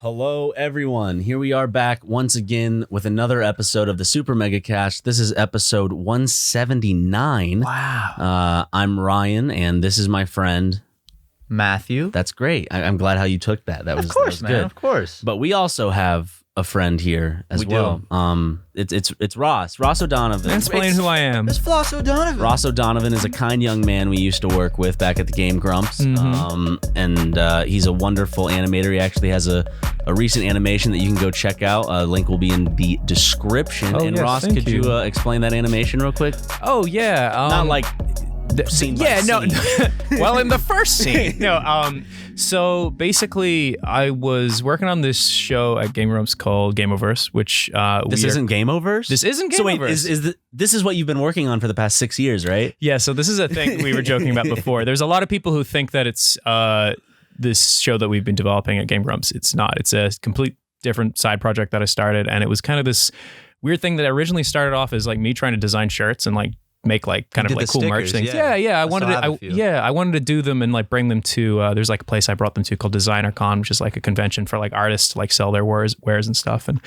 Hello, everyone. Here we are back once again with another episode of the SuperMegaCast. This is episode 179. Wow. I'm Ryan, and this is my friend Matthew. That's great. I'm glad how you took that. That was man. good. Of course. But we also have a friend here as well. It's Ross O'Donovan. Explain who I am. It's Floss O'Donovan. Ross O'Donovan is a kind young man we used to work with back at the Game Grumps. And he's a wonderful animator. He actually has a recent animation that you can go check out. Link will be in the description. Oh, and yes, Ross, thank could you explain that animation real quick? Oh yeah. Not like scene by scene. Well, in the first scene. So basically, I was working on this show at Game Grumps called Gameoverse, which This isn't Gameoverse? This isn't Gameoverse. So wait, this is what you've been working on for the past 6 years, right? Yeah. So this is a thing we were joking about before. There's a lot of people who think that it's this show that we've been developing at Game Grumps. It's not. It's a complete different side project that I started, and it was kind of this weird thing that originally started off as like me trying to design shirts and like make like kind of like cool merch things. Yeah. I wanted to do them and like bring them to there's like a place I brought them to called DesignerCon, which is like a convention for like artists to like sell their wares and stuff. And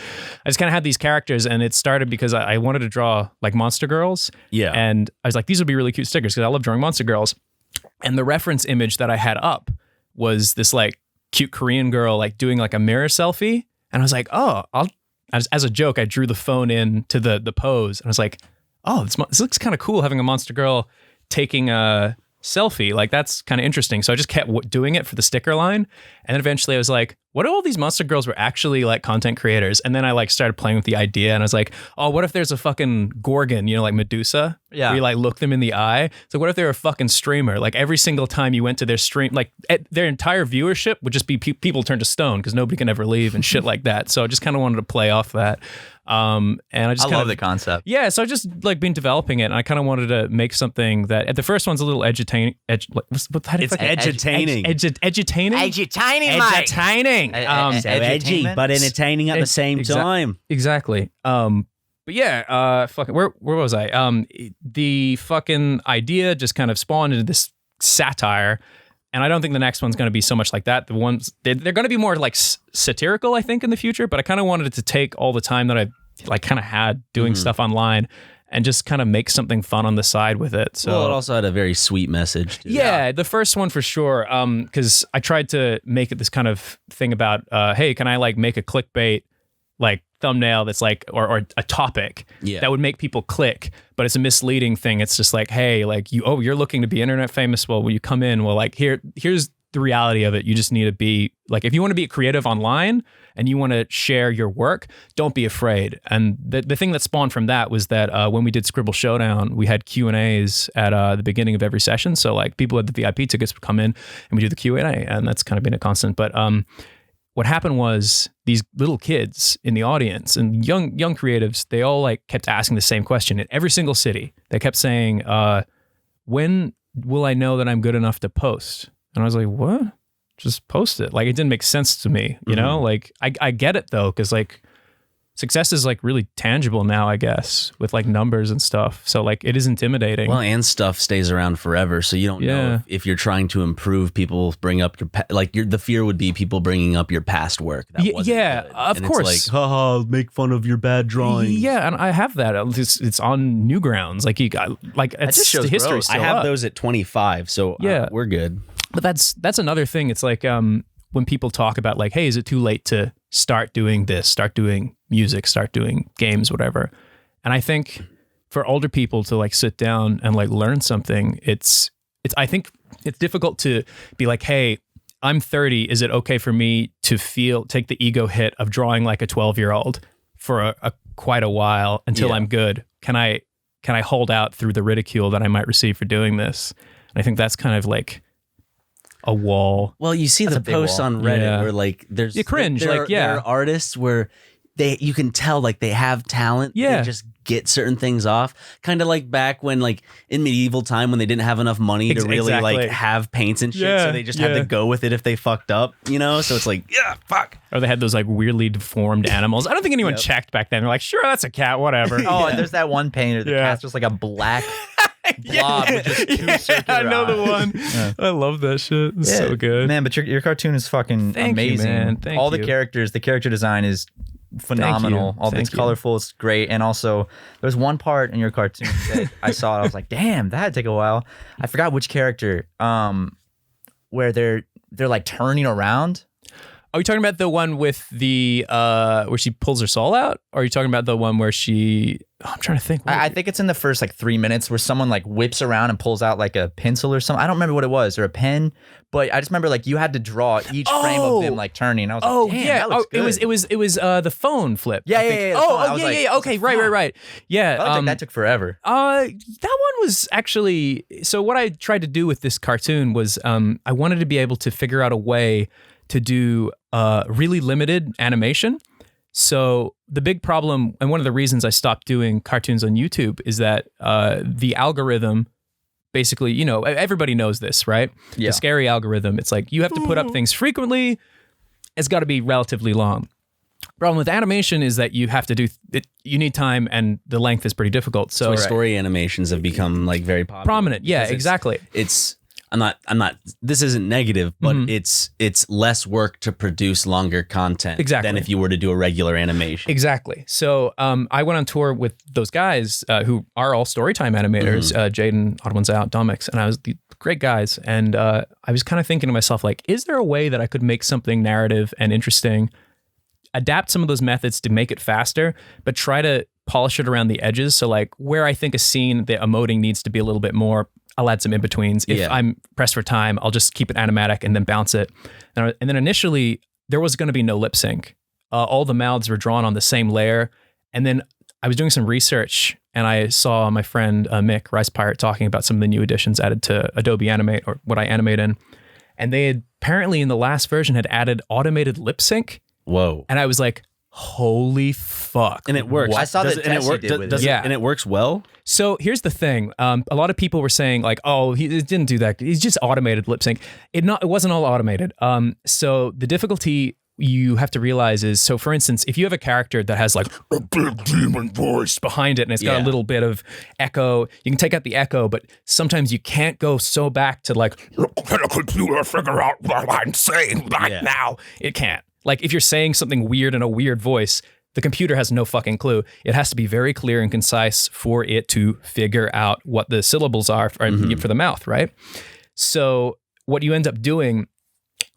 I just kind of had these characters, and it started because I wanted to draw like monster girls. Yeah. And I was like, these would be really cute stickers because I love drawing monster girls. And the reference image that I had up was this like cute Korean girl like doing like a mirror selfie. And I was like, oh, as a joke, I drew the phone in to the pose. And I was like, oh, this looks kind of cool having a monster girl taking a selfie. Like, that's kind of interesting. So I just kept doing it for the sticker line. And then eventually I was like, what if all these monster girls were actually like content creators? And then I like started playing with the idea, and I was like, oh, what if there's a fucking Gorgon, like Medusa? Yeah. Where you like look them in the eye. So what if they're a fucking streamer? Like every single time you went to their stream, like their entire viewership would just be people turned to stone because nobody can ever leave and shit like that. So I just kind of wanted to play off that. And I love the concept. Yeah, so I just like been developing it, and I kind of wanted to make something that at the first one's a little edutaining. It's edutaining. Edutaining. So edgy, but entertaining at the same time. Exactly. But yeah, fucking where was I? The fucking idea just kind of spawned into this satire. And I don't think the next one's going to be so much like that. The ones they're going to be more like satirical, I think, in the future. But I kind of wanted it to take all the time that I like kind of had doing stuff online and just kind of make something fun on the side with it. So well, it also had a very sweet message too. Yeah, the first one for sure. Because I tried to make it this kind of thing about, hey, can I like make a clickbait like thumbnail that's like or a topic that would make people click, but it's a misleading thing. It's just like, hey, like you're looking to be internet famous. Well, when you come in, well, like here's the reality of it. You just need to be like, if you want to be creative online and you want to share your work, don't be afraid. And the thing that spawned from that was that when we did Scribble Showdown, we had Q&As at the beginning of every session. So like people had the VIP tickets would come in and we do the Q&A, and that's kind of been a constant. But what happened was these little kids in the audience and young creatives, they all like kept asking the same question in every single city. They kept saying, when will I know that I'm good enough to post? And I was like, what? Just post it. Like, it didn't make sense to me, you know? Like, I get it though, because like success is like really tangible now, I guess, with like numbers and stuff. So like it is intimidating. Well, and stuff stays around forever, so you don't know if you're trying to improve. People bring up the fear would be people bringing up your past work. That wasn't good. Of and course. It's like, haha, make fun of your bad drawings. Yeah, and I have that. It's on Newgrounds. Like you got like it's just shows the history. growth. Still I have up. those at 25, so we're good. But that's another thing. It's like when people talk about like, hey, is it too late to start doing this, start doing music, start doing games, whatever. And I think for older people to like sit down and like learn something, I think it's difficult to be like, hey, I'm 30. Is it okay for me to take the ego hit of drawing like a 12-year-old for quite a while until I'm good? Can I hold out through the ridicule that I might receive for doing this? And I think that's kind of like a wall. Well, you see the posts on Reddit where like there's you cringe. There are artists where you can tell like they have talent. Yeah. They just get certain things off. Kind of like back when like in medieval time when they didn't have enough money to really like have paints and shit. So they just had to go with it if they fucked up, So it's like, fuck. Or they had those like weirdly deformed animals. I don't think anyone checked back then. They're like, sure, that's a cat, whatever. Oh, and there's that one painter. The cat's just like a black blob with just two circular I know the eyes. one. I love that shit. It's so good. Man, but your cartoon is fucking Thank you, amazing. man. Thank All you. the characters, the character design is phenomenal. All Thank it's you. colorful, it's great. And also there's one part in your cartoon that I saw, I was like, damn, that'd take a while. I forgot which character, where they're like turning around. Are you talking about the one with the where she pulls her soul out? Or are you talking about the one where she I'm trying to think. I think it's in the first like 3 minutes where someone like whips around and pulls out like a pencil or something. I don't remember what it was, or a pen, but I just remember like you had to draw each frame of them like turning. I was like, damn, that looks good. it was the phone flip. Yeah, I think. yeah. Okay, right. Yeah. I think that took forever. That one was actually, so what I tried to do with this cartoon was I wanted to be able to figure out a way to do really limited animation. So the big problem, and one of the reasons I stopped doing cartoons on YouTube, is that the algorithm, basically, you know, everybody knows this, right? Yeah. The scary algorithm. It's like you have to put up things frequently. It's got to be relatively long. Problem with animation is that you have to do it. You need time, and the length is pretty difficult. So story animations have become like very popular. Prominent. Yeah, exactly. It's I'm not this isn't negative, but it's less work to produce longer content than if you were to do a regular animation. Exactly. So I went on tour with those guys who are all Storytime animators, Jaden, Odd One's Out, Domix, and I was great guys. And I was kind of thinking to myself, like, is there a way that I could make something narrative and interesting, adapt some of those methods to make it faster, but try to polish it around the edges? So like where I think a scene, the emoting needs to be a little bit more, I'll add some in-betweens. If I'm pressed for time, I'll just keep it animatic and then bounce it. And then initially, there was going to be no lip sync. All the mouths were drawn on the same layer. And then I was doing some research, and I saw my friend Mick, Rice Pirate, talking about some of the new additions added to Adobe Animate, or what I animate in. And they had apparently in the last version had added automated lip sync. Whoa. And I was like, holy fuck. And it works. I saw that test you did with it. Yeah. And it works well? So here's the thing. A lot of people were saying like, oh, he didn't do that. He's just automated lip sync. It wasn't all automated. So the difficulty you have to realize is, so for instance, if you have a character that has like a big demon voice behind it and it's got a little bit of echo, you can take out the echo, but sometimes you can't go so back to like, can a computer figure out what I'm saying right now? It can't. Like if you're saying something weird in a weird voice, the computer has no fucking clue. It has to be very clear and concise for it to figure out what the syllables are for the mouth, right? So what you end up doing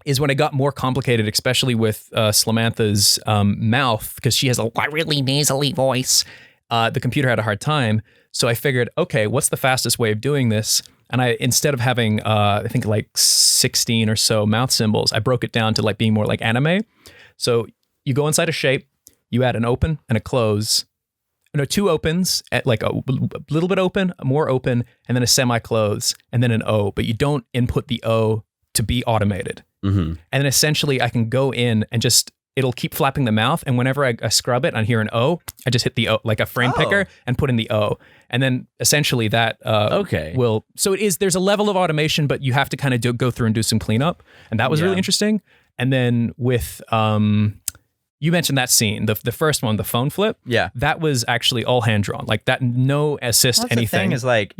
is when it got more complicated, especially with Slamantha's mouth, because she has a really nasally voice, the computer had a hard time. So I figured, okay, what's the fastest way of doing this? And I, instead of having, I think like 16 or so mouth symbols, I broke it down to like being more like anime. So you go inside a shape, you add an open and a close, two opens, at like a little bit open, more open, and then a semi-close, and then an O, but you don't input the O to be automated. And then essentially I can go in and just, it'll keep flapping the mouth. And whenever I scrub it and I hear an O, I just hit the O, like a frame picker, and put in the O. And then essentially that will, so it is, there's a level of automation, but you have to kind of go through and do some cleanup. And that was really interesting. And then with, you mentioned that scene, the first one, the phone flip. Yeah. That was actually all hand drawn, like that, no assist, anything. The thing is like,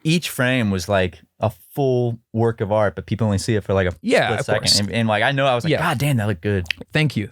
each frame was like a full work of art, but people only see it for like a split second. And like, I know I was like, God damn, that looked good. Thank you.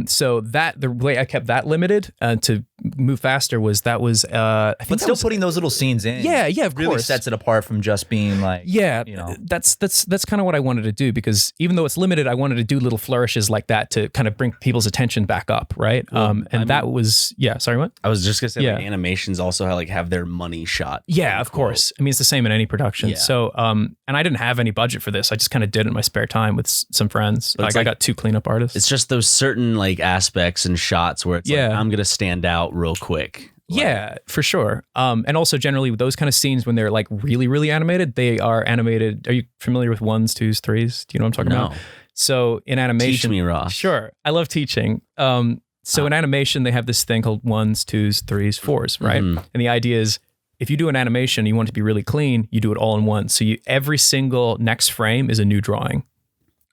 So that, the way I kept that limited to move faster was, I think but still putting those little scenes in. Of really course. sets it apart from just being like, that's kind of what I wanted to do, because even though it's limited, I wanted to do little flourishes like that to kind of bring people's attention back up. Right. That was, sorry, what? I was just gonna say, like, animations also have their money shot. Yeah, of course. I mean, it's the same in any production. So, and I didn't have any budget for this. I just kind of did it in my spare time with some friends. Like I got 2 cleanup artists. It's just those certain like aspects and shots where it's like, I'm going to stand out real quick. Like, for sure. And also generally with those kind of scenes, when they're like really, really animated, they are animated. Are you familiar with 1s, 2s, 3s? Do you know what I'm talking about? So in animation. Teach me, Ross. Sure. I love teaching. So in animation, they have this thing called 1s, 2s, 3s, 4s, right? And the idea is, if you do an animation, you want it to be really clean, you do it all in one. So every single next frame is a new drawing.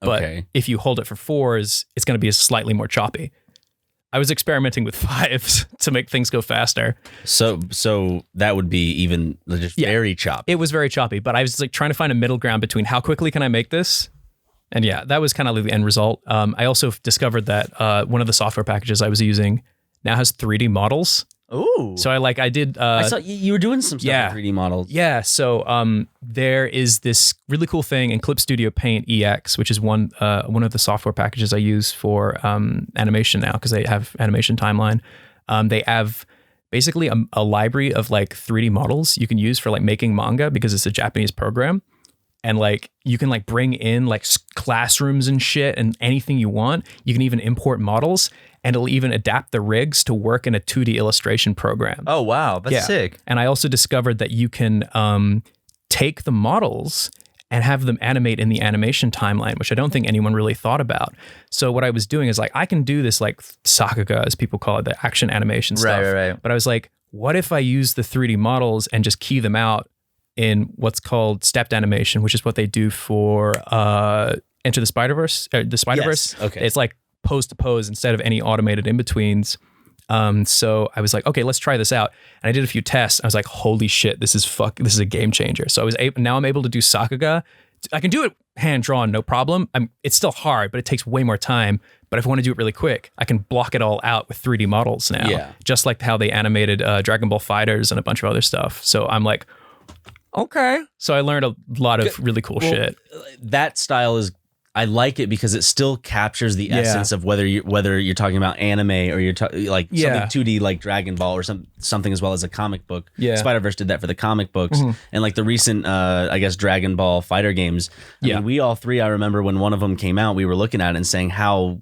But if you hold it for 4s, it's going to be slightly more choppy. I was experimenting with 5s to make things go faster. So that would be even just very choppy. It was very choppy, but I was like trying to find a middle ground between how quickly can I make this? And yeah, that was kind of the end result. I also discovered that one of the software packages I was using now has 3D models. Ooh. So I did. I saw you were doing some stuff with 3D models. Yeah. So there is this really cool thing in Clip Studio Paint EX, which is one of the software packages I use for animation now because they have animation timeline. They have basically a library of like 3D models you can use for like making manga because it's a Japanese program. And like you can like bring in like classrooms and shit and anything you want. You can even import models and it'll even adapt the rigs to work in a 2D illustration program. Oh, wow. That's sick. And I also discovered that you can take the models and have them animate in the animation timeline, which I don't think anyone really thought about. So what I was doing is like, I can do this like Sakuga, as people call it, the action animation stuff. Right. But I was like, what if I use the 3D models and just key them out in what's called stepped animation, which is what they do for Enter the Spider-Verse. Yes. Okay. It's like pose to pose instead of any automated in-betweens. So I was like, okay, let's try this out. And I did a few tests. I was like, holy shit, this is a game changer. So now I'm able to do Sakuga. I can do it hand drawn, no problem. It's still hard, but it takes way more time. But if I want to do it really quick, I can block it all out with 3D models now. Yeah. Just like how they animated Dragon Ball FighterZ and a bunch of other stuff. So I'm like, okay. So I learned a lot of really cool shit. That style is, I like it because it still captures the essence of whether you're talking about anime or you're like something 2D like Dragon Ball or something as well as a comic book. Yeah. Spider-Verse did that for the comic books and like the recent I guess Dragon Ball fighter games. I mean, we all three, I remember when one of them came out, we were looking at it and saying how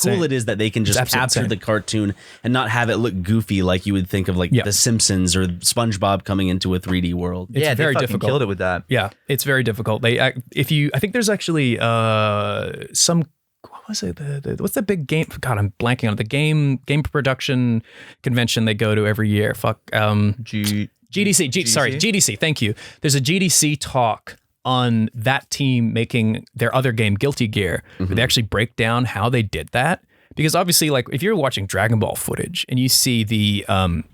cool it is that they can just capture the cartoon and not have it look goofy like you would think of like The Simpsons or SpongeBob coming into a 3D world. It's very difficult. Killed it with that. Yeah, it's very difficult. I think there's actually some, what was it? What's the big game? God, I'm blanking on it. The game production convention they go to every year. GDC. GDC. Thank you. There's a GDC talk on that team making their other game, Guilty Gear, where they actually break down how they did that. Because obviously, like if you're watching Dragon Ball footage and you see the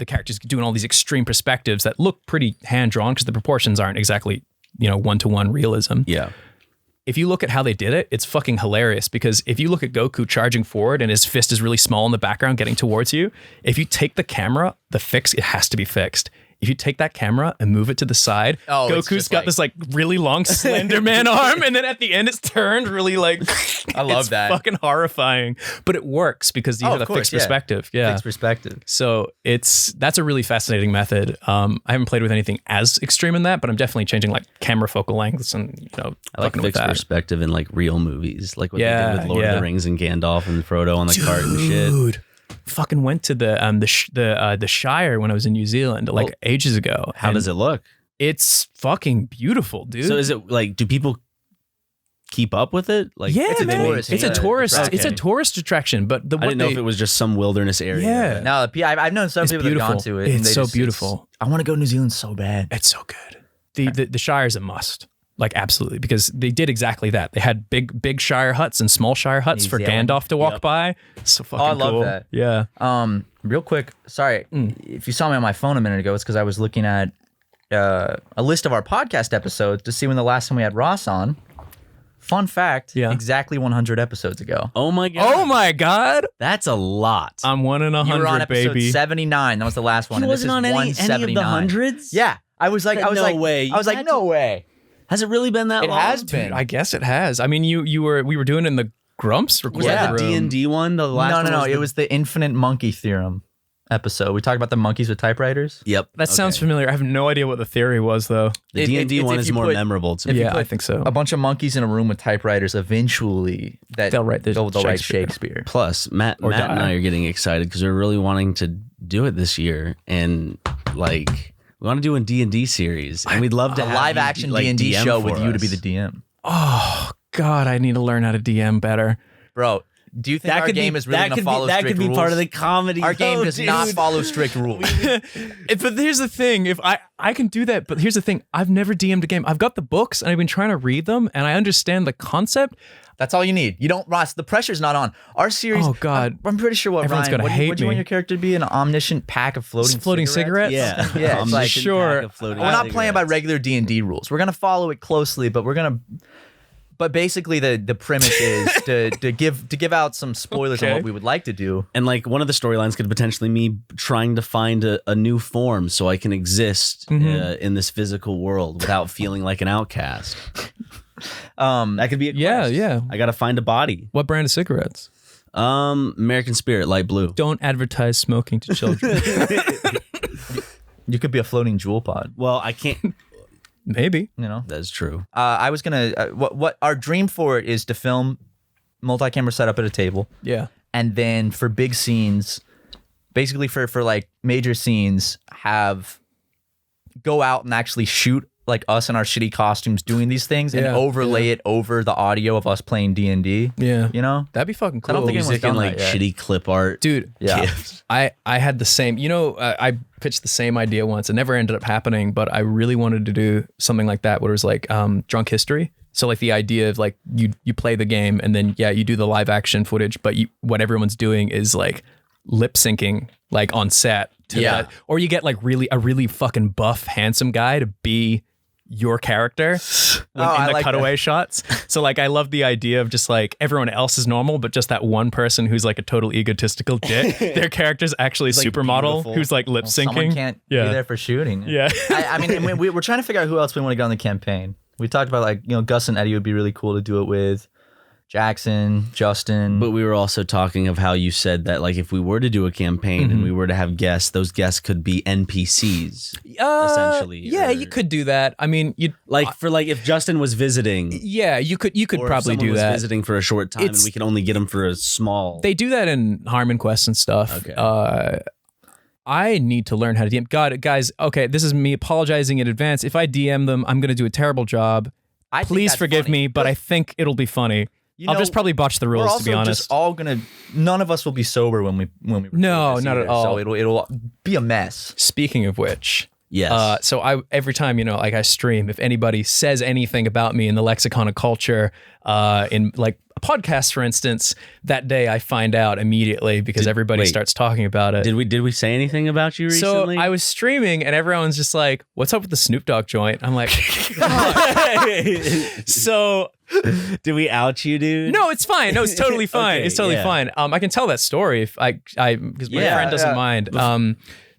characters doing all these extreme perspectives that look pretty hand drawn because the proportions aren't exactly 1-to-1 realism. Yeah. If you look at how they did it, it's fucking hilarious because if you look at Goku charging forward and his fist is really small in the background getting towards you, if you take the camera, it has to be fixed. If you take that camera and move it to the side, Goku's got this like really long Slender Man arm, and then at the end it's turned really like. I love that. Fucking horrifying, but it works because you have a fixed perspective. Yeah, fixed perspective. So that's a really fascinating method. I haven't played with anything as extreme in that, but I'm definitely changing like camera focal lengths and I like fixed perspective in like real movies, like what they did with Lord of the Rings and Gandalf and Frodo on the cart and shit. Fucking went to the Shire when I was in New Zealand like ages ago. How does it look? It's fucking beautiful, dude. So is it like, do people keep up with it? Like, yeah, it's a tourist. It's a tourist. It's a tourist attraction. But I didn't know if it was just some wilderness area. Yeah. No, I've known some people that have gone to it. It's so beautiful. I want to go to New Zealand so bad. It's so good. The Shire's a must. Like absolutely, because they did exactly that. They had big Shire huts and small Shire huts for Gandalf to walk by. So fucking cool. I love that. Yeah. Real quick, sorry if you saw me on my phone a minute ago, it's because I was looking at a list of our podcast episodes to see when the last time we had Ross on. Fun fact, exactly 100 episodes ago. Oh my god. Oh my god. That's a lot. I'm 1 in 100, you were on episode baby. 79. That was the last one. He wasn't on any of the hundreds? Yeah. I was like, no way. No way. Has it really been that long? It has been. Dude, I guess it has. I mean, we were doing it in the Grumps recording Was that the room. D&D one? The last No. It was the Infinite Monkey Theorem episode. We talked about the monkeys with typewriters. Yep. That sounds familiar. I have no idea what the theory was, though. The D&D one is more memorable to me. Yeah, I think so. A bunch of monkeys in a room with typewriters. Eventually, they'll write Shakespeare. Plus, Matt and I are getting excited because we're really wanting to do it this year, and like. We want to do a D&D series, and we'd love to have live action D&D DM show with us. you to be the DM. Oh God, I need to learn how to DM better, Bro, Do you think our game is really going to follow strict rules? That could be part of the comedy. Our game does not follow strict rules. But here's the thing. If I can do that, but here's the thing. I've never DM'd a game. I've got the books and I've been trying to read them and I understand the concept. That's all you need. You don't, Ross, the pressure's not on. Our series, oh God, I'm pretty sure what everyone's Ryan, gonna hate what do you want your character to be? An omniscient pack of floating cigarettes? Yeah. Yeah, it's like, sure. we're not playing by regular D&D rules. We're going to follow it closely, but but basically the premise is to give out some spoilers on what we would like to do. And like one of the storylines could potentially me trying to find a new form so I can exist in this physical world without feeling like an outcast. That could be a quest. Yeah. I got to find a body. What brand of cigarettes? American Spirit, light blue. Don't advertise smoking to children. You could be a floating jewel pod. Well, I can't. Maybe. You know, That's true. I was gonna. What our dream for it is to film multi-camera setup at a table. Yeah. And then for big scenes, basically for like major scenes, go out and actually shoot like us in our shitty costumes doing these things and overlay it over the audio of us playing D&D. Yeah. You know? That'd be fucking cool. I don't think anyone's Music and done like that yet. shitty clip art. Dude, Yeah. GIFs. I had the same, I pitched the same idea once. It never ended up happening, but I really wanted to do something like that where it was like drunk history. So like the idea of like you play the game and then you do the live action footage, but what everyone's doing is like lip syncing like on set to that. Or you get like a really fucking buff handsome guy to be your character in the cutaway shots. So like I love the idea of just like everyone else is normal, but just that one person who's like a total egotistical dick. Their character's actually a supermodel beautiful. who's like lip syncing. Someone can't be there for shooting. Yeah. I mean, and we're trying to figure out who else we want to get on the campaign. We talked about like, Gus and Eddie would be really cool to do it with. Jackson, Justin. But we were also talking of how you said that like if we were to do a campaign and we were to have guests, those guests could be NPCs essentially. Yeah, you could do that. I mean, you like for like if Justin was visiting. Yeah, you could Or probably if do was that. visiting for a short time and we can only get him for a small. They do that in Harmon Quest and stuff. Okay. I need to learn how to DM. God, guys, okay, this is me apologizing in advance. If I DM them, I'm going to do a terrible job. Please forgive me, but I think it'll be funny. I'll just probably botch the rules, to be honest. We're also just none of us will be sober when we record No, this not either, at all. So it'll be a mess. Speaking of which, Yes. so every time, like I stream, if anybody says anything about me in the lexicon of culture, in like a podcast, for instance, that day I find out immediately because everybody starts talking about it. Did we say anything about you recently? So I was streaming and everyone's just like, "What's up with the Snoop Dogg joint?" I'm like, so. Did we out you, dude? No, it's fine. No, it's totally fine. Okay, it's totally fine. I can tell that story if because my friend doesn't mind.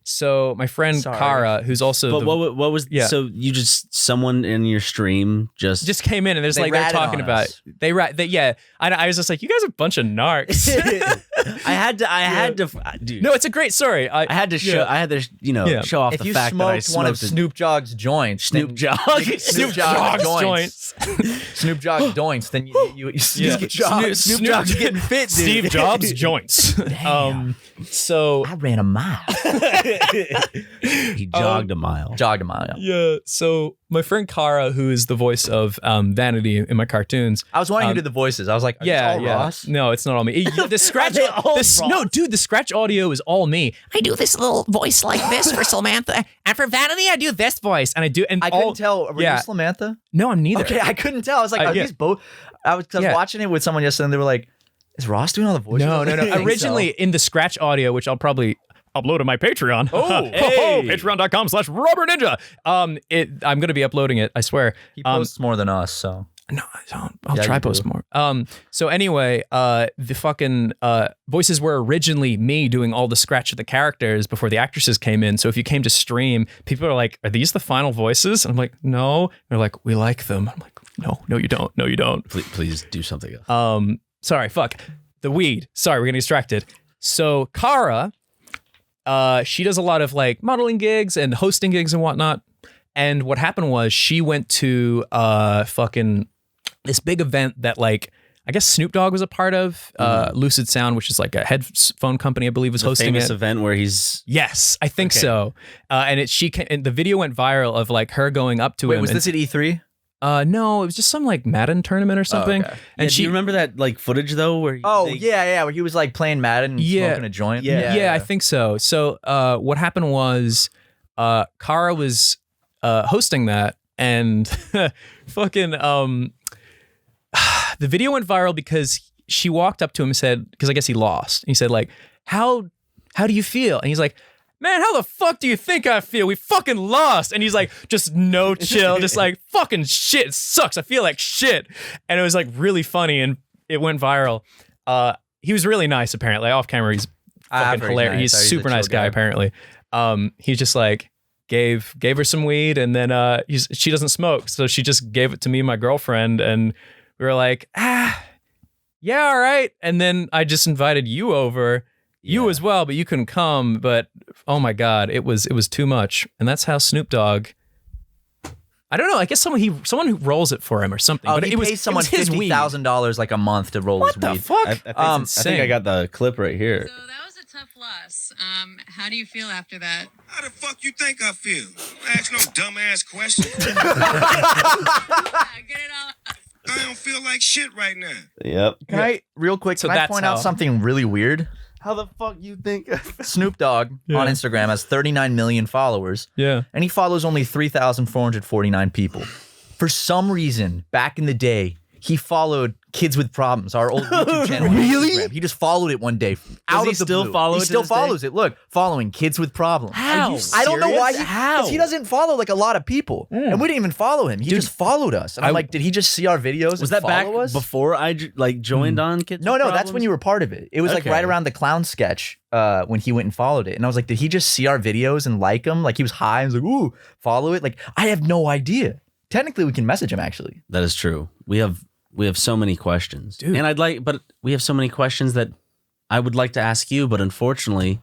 So my friend Kara, who's also what was so you just someone in your stream just came in and there's like they're talking about I was just like, you guys are a bunch of narcs. I had to dude. No, it's a great story. I had to show show off If the you fact that I smoked one of smoked Snoop Dogg's joints, Snoop Dogg Snoop Dogg's joints, Snoop Dogg's joints, then you Snoop Dogg's getting fit, dude. Steve Jobs joints. So I ran a mile. He jogged a mile. Yeah. So my friend Kara, who is the voice of Vanity in my cartoons. I was wanting you to do the voices. I was like, Ross? No, it's not all me. The scratch. No, dude, the scratch audio is all me. I do this little voice like this for Samantha, and for Vanity, I do this voice, and I do. And I couldn't tell. Were you Samantha? No, I'm neither. Okay, I couldn't tell. I was like, are these both? I was watching it with someone yesterday, and they were like, "Is Ross doing all the voices?" No. Originally, in the scratch audio, which I'll probably upload to my Patreon. Patreon.com/Robert Ninja. I'm going to be uploading it. I swear. He posts more than us, so. No, I don't. I'll try post more. So anyway, the fucking voices were originally me doing all the scratch of the characters before the actresses came in. So if you came to stream, people are like, "Are these the final voices?" And I'm like, "No." They're like, "We like them." I'm like, "No, you don't. No, you don't." Please do something else. Sorry, fuck the weed. Sorry, we're getting distracted. So Kara, she does a lot of like modeling gigs and hosting gigs and whatnot. And what happened was she went to fucking this big event that like I guess Snoop Dogg was a part of. Lucid Sound, which is like a headphone company, I believe, was hosting famous it. Event where he's I think so. And the video went viral of like her going up to him. Wait, was this at E3? No, it was just some like Madden tournament or something. okay. And do you remember that like footage though? Where where he was like playing Madden and smoking a joint. Yeah, I think so. So what happened was Kara was hosting that, and fucking the video went viral because she walked up to him and said, because I guess he lost. And he said like, how do you feel? And he's like, man, how the fuck do you think I feel? We fucking lost. And he's like, just no chill, just like, fucking shit, it sucks. I feel like shit. And it was like really funny and it went viral. He was really nice, apparently. Off camera, he's fucking hilarious. Nice. He's a super nice guy, apparently. He just like gave her some weed, and then she doesn't smoke, so she just gave it to me and my girlfriend, and we were like, yeah, all right. And then I just invited you over. You as well, but you couldn't come. But oh my God, it was too much. And that's how Snoop Dogg. I don't know. I guess someone who rolls it for him or something. Oh, but he it was pays someone $50,000 like a month to roll what his the weed. fuck? I think I got the clip right here. So that was a tough loss. How do you feel after that? How the fuck you think I feel? Ask no dumbass questions. Get it all out. I don't feel like shit right now. Yep. Can I, real quick, So can I that's point out how- something really weird? How the fuck you think? Snoop Dogg on Instagram has 39 million followers. Yeah. And he follows only 3,449 people. For some reason, back in the day, he followed Kids with Problems, our old YouTube channel. Really? He just followed it one day. Out he of the still blue. follow He it to still this day? follows it. Look, following Kids with Problems. How? I don't know why. How? Because he doesn't follow like a lot of people. And we didn't even follow him. He just followed us. And I'm like, did he just see our videos Was and that back follow us? before I joined on Kids? No, with that's when you were part of it. It was like Okay. right around the clown sketch when he went and followed it. And I was like, did he just see our videos and like them? Like he was high and was like, ooh, follow it. Like I have no idea. Technically, we can message him actually. That is true. We have so many questions, Dude. and but we have so many questions that I would like to ask you, but unfortunately,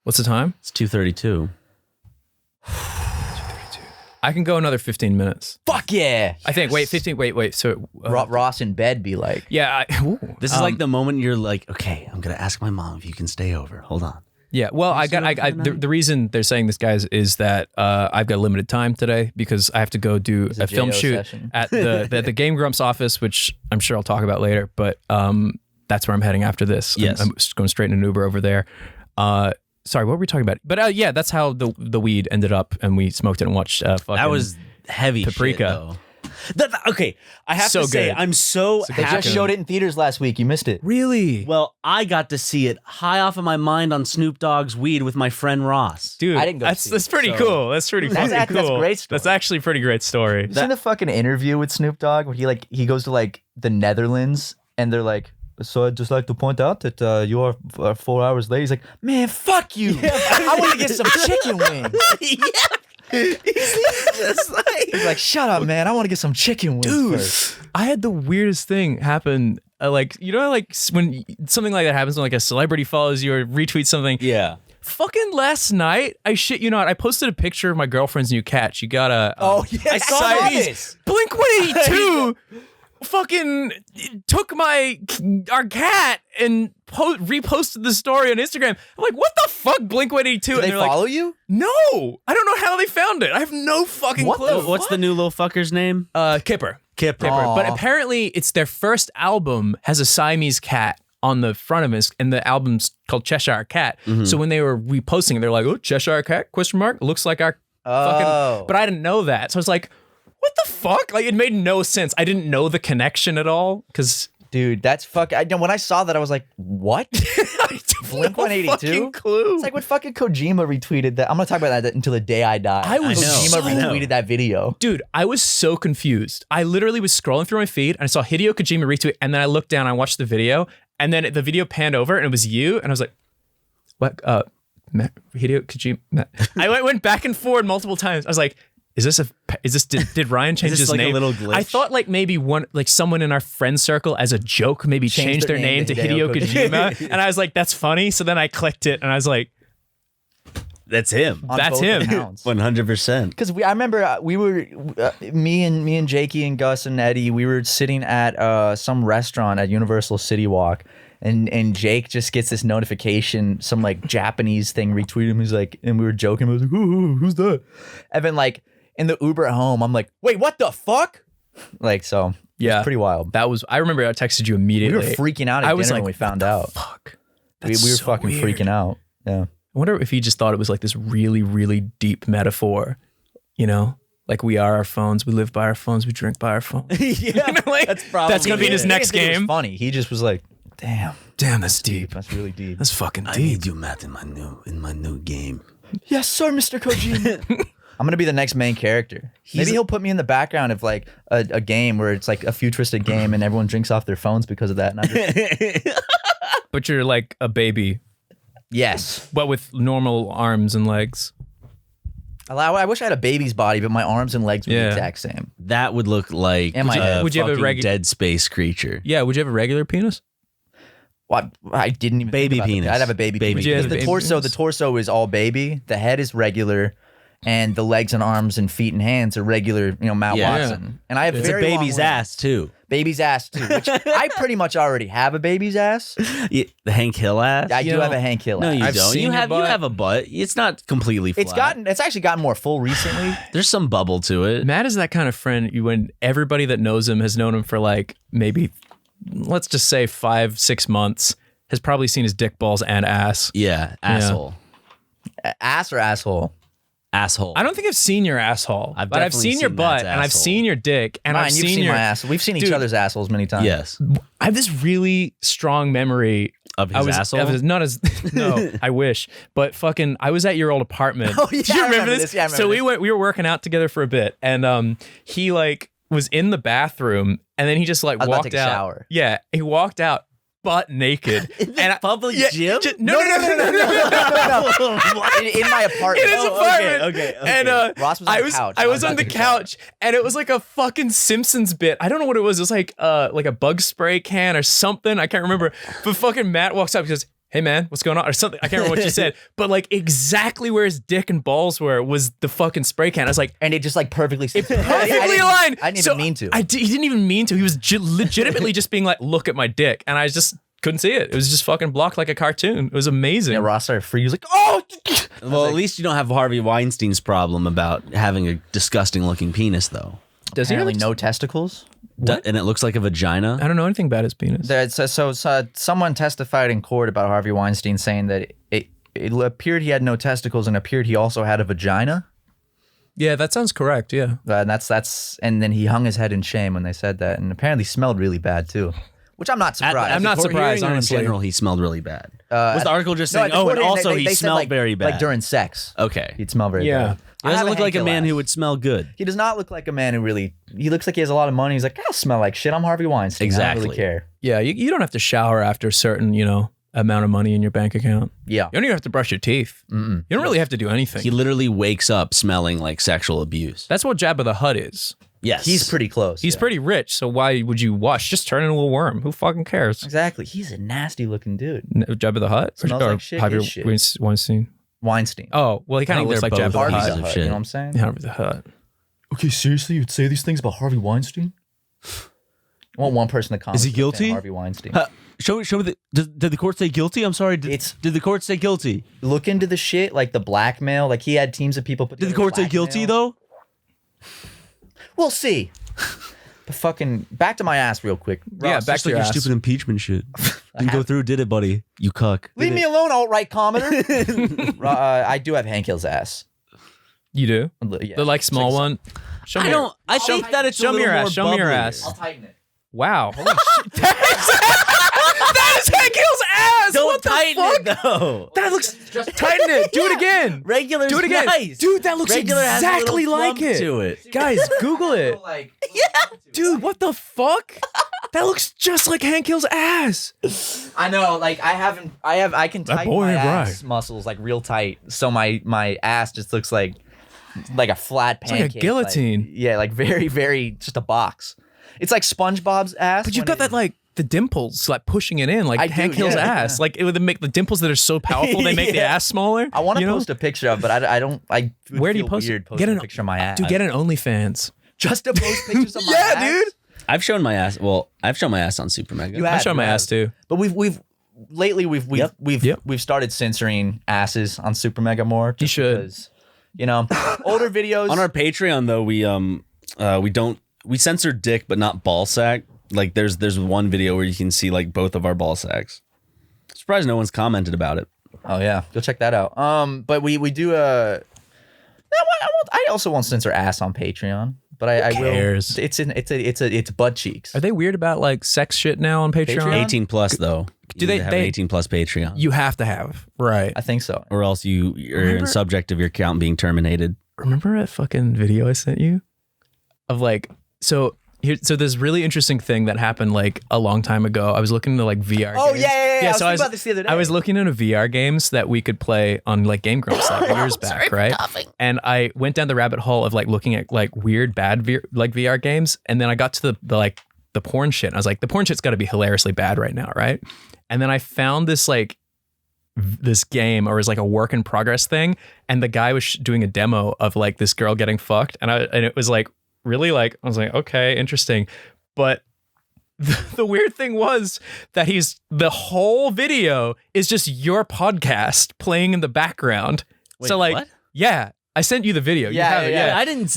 What's the time? it's 2:32. I can go another 15 minutes. Fuck yeah. I think. Wait, 15. Wait. So Ross in bed be like, yeah. This is like the moment you're like, okay, I'm gonna ask my mom if you can stay over. Hold on. Yeah, well, the reason they're saying this, guys, is that I've got limited time today because I have to go do a film JO shoot session. at the Game Grumps office, which I'm sure I'll talk about later. But that's where I'm heading after this. Yes. I'm just going straight in an Uber over there. Sorry, what were we talking about? But yeah, that's how the weed ended up, and we smoked it and watched. Fucking That was heavy Paprika. shit, though. Okay, I have So to say, good. I'm so they happy. just showed it in theaters last week. You missed it. really, Well, I got to see it high off of my mind on Snoop Dogg's weed with my friend Ross. dude. I didn't go That's see that's it, pretty so- cool. That's pretty That's fucking cool. great story. That's actually a pretty great story. You seen the fucking interview with Snoop Dogg where he goes to like the Netherlands and they're like, so I'd just like to point out that you are 4 hours late. He's like, man, fuck you. I want to get some chicken wings. He's like, shut up, man. I want to get some chicken wings first. I had the weirdest thing happen. Like, you know, like when something like that happens when like a celebrity follows you or retweets something. Yeah. Fucking last night, I shit you not, I posted a picture of my girlfriend's new cat. She got a I saw this. Blink 182 fucking took our cat and reposted the story on Instagram. I'm like, what the fuck, Blink 182? Do they and they're follow like, you? no, I don't know how they found it. I have no fucking What clue. the What's the new little fucker's name? Kipper. Kipper. Aw. But apparently, it's their first album has a Siamese cat on the front of it, and the album's called Cheshire Cat. So when they were reposting it, they're like, "Oh, Cheshire Cat? Question mark? Looks like our fucking." But I didn't know that, so I was like, "What the fuck?" Like it made no sense. I didn't know the connection at all because Dude, that's fucking. When I saw that, I was like, what? Blink 182? Clue. It's like when fucking Kojima retweeted that. I'm going to talk about that until the day I die. I was Kojima so- retweeted that video. Dude, I was so confused. I literally was scrolling through my feed and I saw Hideo Kojima retweet, and then I looked down, I watched the video, and then the video panned over and it was you, and I was like, what? Matt, Hideo Kojima. Matt. I went back and forward multiple times. I was like, did Ryan change this his like a name? little glitch? I thought like maybe someone in our friend circle as a joke maybe changed their name to Hideo Kojima, and I was like, that's funny. So then I clicked it and I was like, That's him. On That's both him. accounts. 100%. Because I remember we were me and Jakey and Gus and Eddie, we were sitting at some restaurant at Universal City Walk, and Jake just gets this notification, some like Japanese thing retweeted him. He's like, and we were joking. I was like, who's that? And then like in the Uber at home, I'm like, wait, what the fuck? Like, so Yeah. it's pretty wild. I remember I texted you immediately. We were freaking out at I was dinner like, when we found out. Fuck. We were That's so fucking weird. freaking out. Yeah. I wonder if he just thought it was like this really, really deep metaphor, you know? Like we are our phones, we live by our phones, we drink by our phones. Yeah, Like, that's probably that's gonna be in his it. next He didn't think it game. was funny. He just was like, damn, Damn, that's deep. that's really deep. That's fucking I deep. need you, Matt, in my new game. Yes, sir, Mr. Kojima. I'm gonna be the next main character. Maybe he'll put me in the background of like a game where it's like a futuristic game and everyone drinks off their phones because of that. And I just, But you're like a baby, yes. but with normal arms and legs. I wish I had a baby's body, but my arms and legs were Yeah. the exact same. That would look like Am I dead? a Would you have a fucking regu- dead space creature. Yeah, would you have a regular penis? Well, I didn't even Baby think about penis. I'd have a baby Baby penis. Would you have Because a baby the penis? torso is all baby. The head is regular, and the legs and arms and feet and hands are regular. Matt Yeah. Watson. And I have It's a very long baby's limbs. ass too. Baby's ass too, which I pretty much already have a baby's ass. Yeah, the Hank Hill ass. I You do know, have a Hank Hill no, ass. you I've don't. seen You your have butt. a butt. It's not completely flat. It's actually gotten more full recently. There's some bubble to it. Matt is that kind of friend when everybody that knows him has known him for like maybe, let's just say 5-6 months, has probably seen his dick, balls, and ass. Yeah, asshole. Ass or asshole? Asshole. I don't think I've seen your asshole, I've but I've definitely seen your seen butt Matt's and I've asshole. seen your dick and Mine, I've you've seen your my ass. We've seen each Dude. other's assholes many times. Yes. I have this really strong memory Of his asshole? I was not as no, I wish, but fucking I was at your old apartment. Oh, yeah, Do you I remember remember this? this. Yeah, I remember so this. we were working out together for a bit, and he like was in the bathroom, and then he just like I was about to walked take a out. shower. Yeah, he walked out butt naked and public yeah, gym? No. In my apartment. In his Oh, apartment. okay. And Ross was on the couch. I I was was on about the to take a shower. couch, and it was like a fucking Simpsons bit. I don't know what it was. It was like a bug spray can or something. I can't remember. But fucking Matt walks up. He goes, "Hey man, what's going on?" Or something. I can't remember what she said. But like exactly where his dick and balls were was the fucking spray can. I was like, And it just like perfectly perfectly I aligned. I didn't So even mean to. he didn't even mean to. He was legitimately just being like, "Look at my dick," and I just couldn't see it. It was just fucking blocked like a cartoon. It was amazing. Yeah, Ross started freaking. He was like, "Oh!" Well, at least you don't have Harvey Weinstein's problem about having a disgusting looking penis, though. Does he Apparently really? no testicles. And it looks like a vagina. I don't know anything about his penis. So someone testified in court about Harvey Weinstein saying that it appeared he had no testicles and appeared he also had a vagina. Yeah, that sounds correct. Yeah. And that's and then he hung his head in shame when they said that, and apparently smelled really bad too. Which I'm not surprised. I'm not For surprised, hearing honestly. In general, he smelled really bad. Was the article just saying, at the "Oh, court and hearing, also he they said, smelled like, very bad"? Like during sex. Okay. He'd smell very Yeah. bad. He doesn't look like a man who would smell good. He does not look like a man who really. He looks like he has a lot of money. He's like, I'll smell like shit. I'm Harvey Weinstein. I don't Exactly. really care. Yeah, you don't have to shower after a certain, amount of money in your bank account. Yeah. You don't even have to brush your teeth. You don't really have to do anything. He literally wakes up smelling like sexual abuse. That's what Jabba the Hutt is. Yes. He's pretty close. He's yeah. pretty rich, so why would you wash? Just turn into a worm. Who fucking cares? Exactly. He's a nasty looking dude. Jabba the Hutt? Smells like shit, Harvey is shit. Weinstein? Weinstein. Oh, well, he kind I of think looks like they're Jabba both the Harvey pieces Hutt. the of Hutt. shit. You know what I'm saying? Harvey the Hutt. Okay, seriously, you'd say these things about Harvey Weinstein? I want one person to comment. Is he guilty? Harvey Weinstein. Show me did the court say guilty? I'm sorry. Did the court say guilty? Look into the shit, like the blackmail. Like he had teams of people. Put Did the together court say guilty blackmail. though? We'll see. But fucking back to my ass real quick. Yeah, Ross, back Just to like your your ass. stupid impeachment shit. Didn't go through, did it, buddy? You cuck. leave me alone, alt-right commenter. I do have Hank Hill's ass. You do? Yeah. The like small one? Show me I your- don't. I think that it's show a me your little ass. more Show me your bubblier. ass. I'll tighten it. Wow. Holy shit. That is Hank Hill's ass. Don't What the tighten fuck? it though. That looks. Tighten it. Do it again. Regular. Do it again. Nice. Dude, that looks Regular has a exactly little like plump it. to it. Guys, Google it. Dude, what the fuck? That looks just like Hank Hill's ass. I know, like I can That tighten boy my ain't ass right. muscles like real tight, so my ass just looks like a flat like a pancake. guillotine. Yeah, like very, very just a box. It's like SpongeBob's ass. But you've when got that like the dimples like pushing it in like I do, Hank Hill's yeah, ass. yeah. Like it would make the dimples that are so powerful they make the Yeah. ass smaller. I want to you know? post a picture of, but I don't. I would Where do you feel post weird it? posting a picture of my ass. Dude, get an OnlyFans. just to post pictures of my Yeah, ass. dude. I've shown my ass. Well, I've shown my ass on SuperMega. You I have, show my you ass have. too. But we've lately we've Yep. we've Yep. we've started censoring asses on SuperMega more. You just should. because older videos. On our Patreon though, we censor dick but not ball sack. Like there's one video where you can see like both of our ball sacks. Surprised no one's commented about it. Oh yeah, go check that out. But we do I also won't censor ass on Patreon, but I will. It's butt cheeks. Are they weird about like sex shit now on Patreon? 18 plus though. Do they have an 18 plus Patreon? You have to have, right? I think so. Or else you're in subject of your account being terminated. Remember that fucking video I sent you of like so there's really interesting thing that happened like a long time ago. I was looking into like VR Oh, games. yeah. I was so thinking about this the other day. I was looking into VR games that we could play on like Game Grumps like years back, right? And I went down the rabbit hole of like looking at like weird bad VR games, and then I got to the porn shit. And I was like, the porn shit's got to be hilariously bad right now, right? And then I found this like this game, or it was like a work in progress thing, and the guy was doing a demo of like this girl getting fucked, and it was like really like I was like, okay, interesting, but the weird thing was that the whole video is just your podcast playing in the background. Wait, so like, what? yeah, I sent you the video. You have it,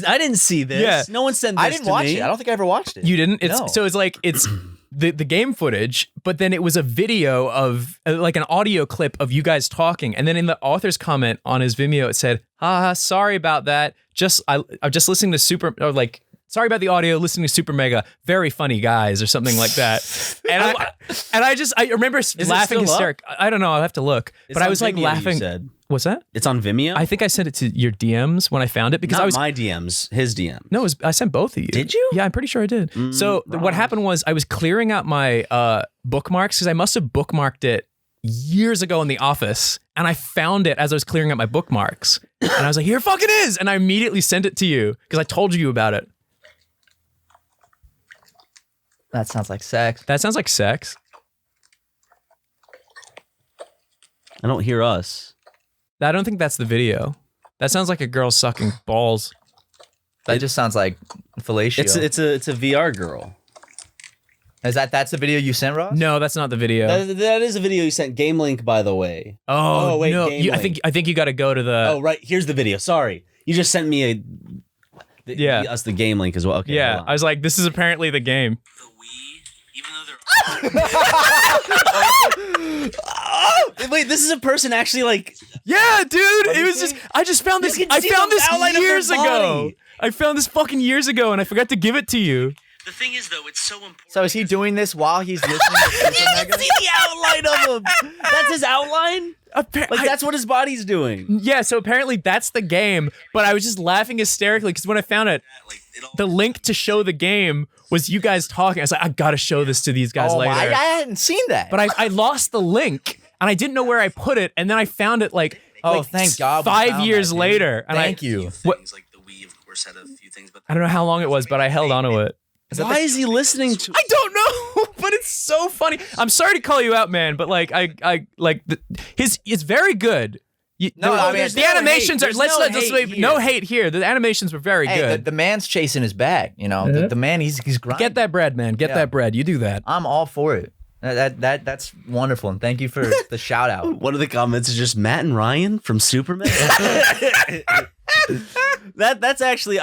I didn't see this. Yeah. No one sent this I didn't watch it. I don't think I ever watched it. You didn't? No. So it's like it's the game footage, but then it was a video of like an audio clip of you guys talking, and then in the author's comment on his Vimeo it said, "Haha, sorry about that. I'm just listening to sorry about the audio, listening to SuperMega. Very funny guys," or something like that. And I remember laughing hysterical. I don't know. I'll have to look. But I was like laughing. You said. What's that? It's on Vimeo? I think I sent it to your DMs when I found it because Not I was my DMs, his DM. No, I sent both of you. Did you? Yeah, I'm pretty sure I did. So what happened was I was clearing out my bookmarks because I must have bookmarked it years ago in the office, and I found it as I was clearing out my bookmarks, and I was like, "Here, fucking is!" And I immediately sent it to you because I told you about it. That sounds like sex. That sounds like sex. I don't hear us. I don't think that's the video. That sounds like a girl sucking balls. That just sounds like fellatio. It's a VR girl. That's the video you sent, Ross? No, that's not the video. That is a video you sent. Game link, by the way. Oh wait, no! Game Link. I think you got to go to the. Oh right, here's the video. Sorry, you just sent me us the game link as well. Okay, yeah, I was like, this is apparently the game. The Wii, even though they're Oh, wait, this is a person actually like. Yeah, dude. It was just I just found this. I found this years ago. I found this fucking years ago, and I forgot to give it to you. The thing is, though, it's so important. So is he doing this while he's listening to You can see the outline of him. That's his outline. That's what his body's doing. Yeah, so apparently that's the game, but I was just laughing hysterically because when I found it, the link to show the game was you guys talking. I was like, I gotta show this to these guys later. I hadn't seen that. But I lost the link, and I didn't know where I put it, and then I found it thank God. 5 years later. And Thank you. Things like the Wii, of course, had a few things, but I don't know how long it was, but I held onto it. Why is he listening to? I don't know, but it's so funny. I'm sorry to call you out, man, but like it's very good. The animations are no hate here. The animations were very good. The man's chasing his bag. You know, the man he's grinding. Get that bread, man. Get that bread. You do that. I'm all for it. That's wonderful, and thank you for the shout out. One of the comments is just Matt and Ryan from SuperMega. That's actually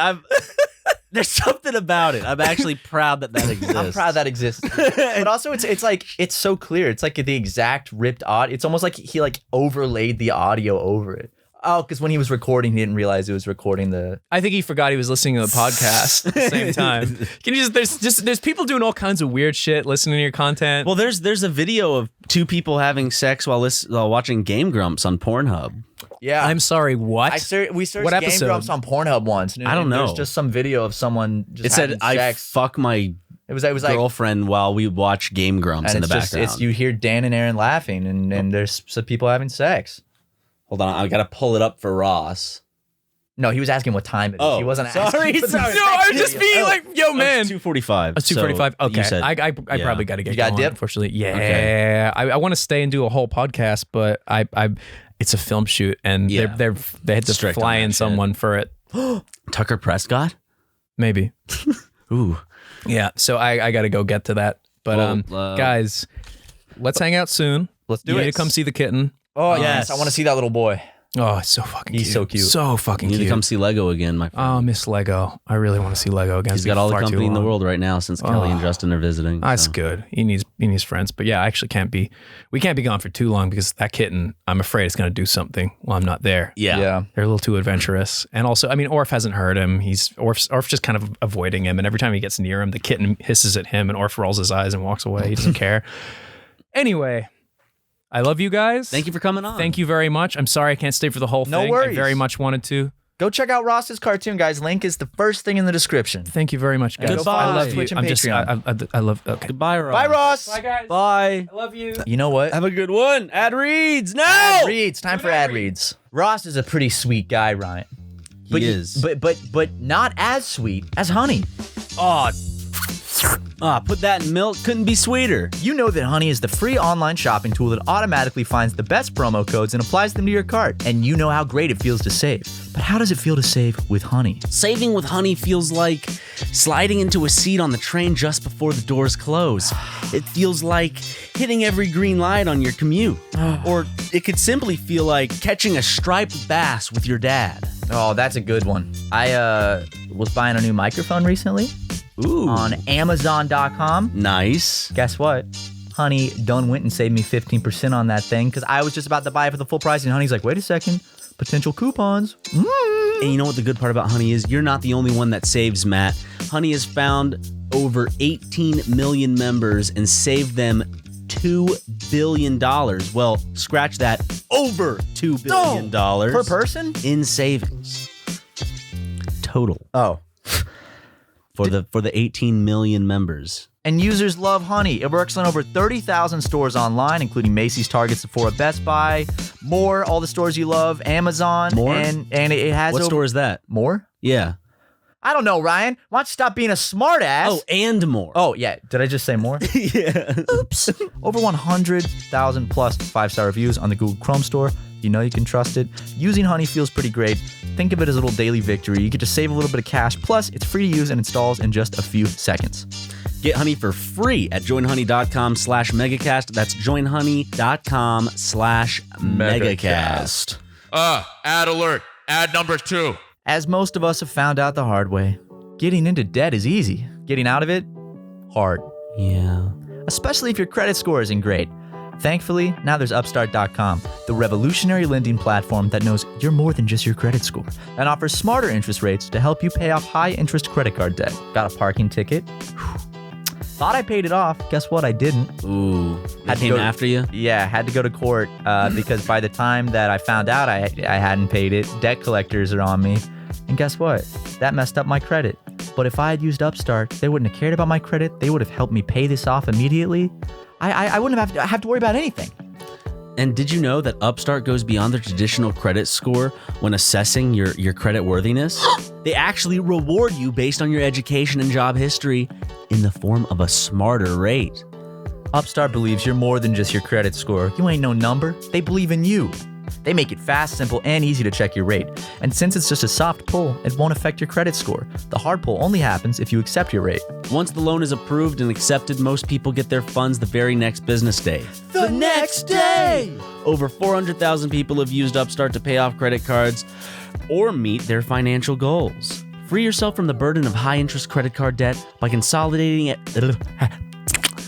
there's something about it. I'm actually proud that exists. I'm proud that exists. But also it's so clear. It's like the exact ripped audio. It's almost like he overlaid the audio over it. Oh, because when he was recording, he didn't realize it was recording the. I think he forgot he was listening to the podcast at the same time. Can you there's people doing all kinds of weird shit listening to your content. Well, there's a video of two people having sex while watching Game Grumps on Pornhub. Yeah, I'm sorry. What? We searched what Game Grumps on Pornhub once. I don't know. There's just some video of someone just. It said, having "I sex. fuck my." It was girlfriend while we watch Game Grumps in the background. You hear Dan and Aaron laughing, and there's some people having sex. Hold on, I gotta pull it up for Ross. No, he was asking what time it is. Oh, he wasn't sorry. asking. No, I was just being like, yo, man. 2:45. It's 2:45. Okay, you said- I probably got to get You got going, dip? unfortunately. Yeah, Okay. I want to stay and do a whole podcast, but it's a film shoot, and they had to Strict fly on that in shit. someone for it. Tucker Prescott? Maybe. Ooh. Yeah, so I got to go get to that. But guys, let's hang out soon. Let's do you it. need to come see the kitten. Oh Yes. yes, I want to see that little boy. Oh, it's so fucking cute. He's so cute. So fucking You need cute. to come see Lego again, my friend. Oh, Miss Lego. I really want to see Lego again. He's got all the company in the world right now since Kelly and Justin are visiting. That's so. good. He needs friends. But yeah, I actually we can't be gone for too long because that kitten, I'm afraid it's going to do something while I'm not there. Yeah. They're a little too adventurous. And also, I mean, Orf hasn't hurt him. Orf's just kind of avoiding him. And every time he gets near him, the kitten hisses at him and Orf rolls his eyes and walks away. He doesn't care. Anyway, I love you guys. Thank you for coming on. Thank you very much. I'm sorry I can't stay for the whole thing. No worries. I very much wanted to. Go check out Ross's cartoon, guys. Link is the first thing in the description. Thank you very much, guys. Goodbye. I love you. Twitch and I'm just, Patreon. I love, okay. Goodbye, Ross. Bye, Ross. Bye, guys. Bye. I love you. You know what? Have a good one. Ad reads. No. Ad reads. Time for ad reads. Ross is a pretty sweet guy, Ryan. He is. But not as sweet as Honey. Put that in milk. Couldn't be sweeter. You know that Honey is the free online shopping tool that automatically finds the best promo codes and applies them to your cart. And you know how great it feels to save. But how does it feel to save with Honey? Saving with Honey feels like sliding into a seat on the train just before the doors close. It feels like hitting every green light on your commute. Or it could simply feel like catching a striped bass with your dad. Oh, that's a good one. I was buying a new microphone recently. Ooh. On Amazon.com. Nice. Guess what? Honey done went and saved me 15% on that thing because I was just about to buy it for the full price, and Honey's like, wait a second, potential coupons. And you know what the good part about Honey is? You're not the only one that saves, Matt. Honey has found over 18 million members and saved them $2 billion. Well, scratch that. Over $2 billion. Per person? In savings. Total. Oh. For the 18 million members. And users love Honey. It works on over 30,000 stores online, including Macy's, Target, Sephora, Best Buy, more, all the stores you love, Amazon. More? And it has What store is that? More? Yeah. I don't know, Ryan. Why don't you stop being a smart ass? Oh, and more. Oh, yeah. Did I just say more? Yeah. Oops. Over 100,000 plus 5-star reviews on the Google Chrome store. You know you can trust it. Using Honey feels pretty great. Think of it as a little daily victory. You get to save a little bit of cash. Plus, it's free to use and installs in just a few seconds. Get Honey for free at joinhoney.com/megacast. That's joinhoney.com/megacast. Ad alert. Ad number 2. As most of us have found out the hard way, getting into debt is easy. Getting out of it, hard. Yeah. Especially if your credit score isn't great. Thankfully, now there's Upstart.com, the revolutionary lending platform that knows you're more than just your credit score and offers smarter interest rates to help you pay off high-interest credit card debt. Got a parking ticket? Thought I paid it off. Guess what? I didn't. Ooh. They came after you? Yeah, had to go to court because by the time that I found out I hadn't paid it, debt collectors are on me. And guess what? That messed up my credit. But if I had used Upstart, they wouldn't have cared about my credit. They would have helped me pay this off immediately. I wouldn't have to worry about anything. And did you know that Upstart goes beyond the traditional credit score when assessing your credit worthiness? They actually reward you based on your education and job history in the form of a smarter rate. Upstart believes you're more than just your credit score. You ain't no number. They believe in you. They make it fast, simple, and easy to check your rate. And since it's just a soft pull, it won't affect your credit score. The hard pull only happens if you accept your rate. Once the loan is approved and accepted, most people get their funds the very next business day. The next day! Over 400,000 people have used Upstart to pay off credit cards or meet their financial goals. Free yourself from the burden of high-interest credit card debt by consolidating it.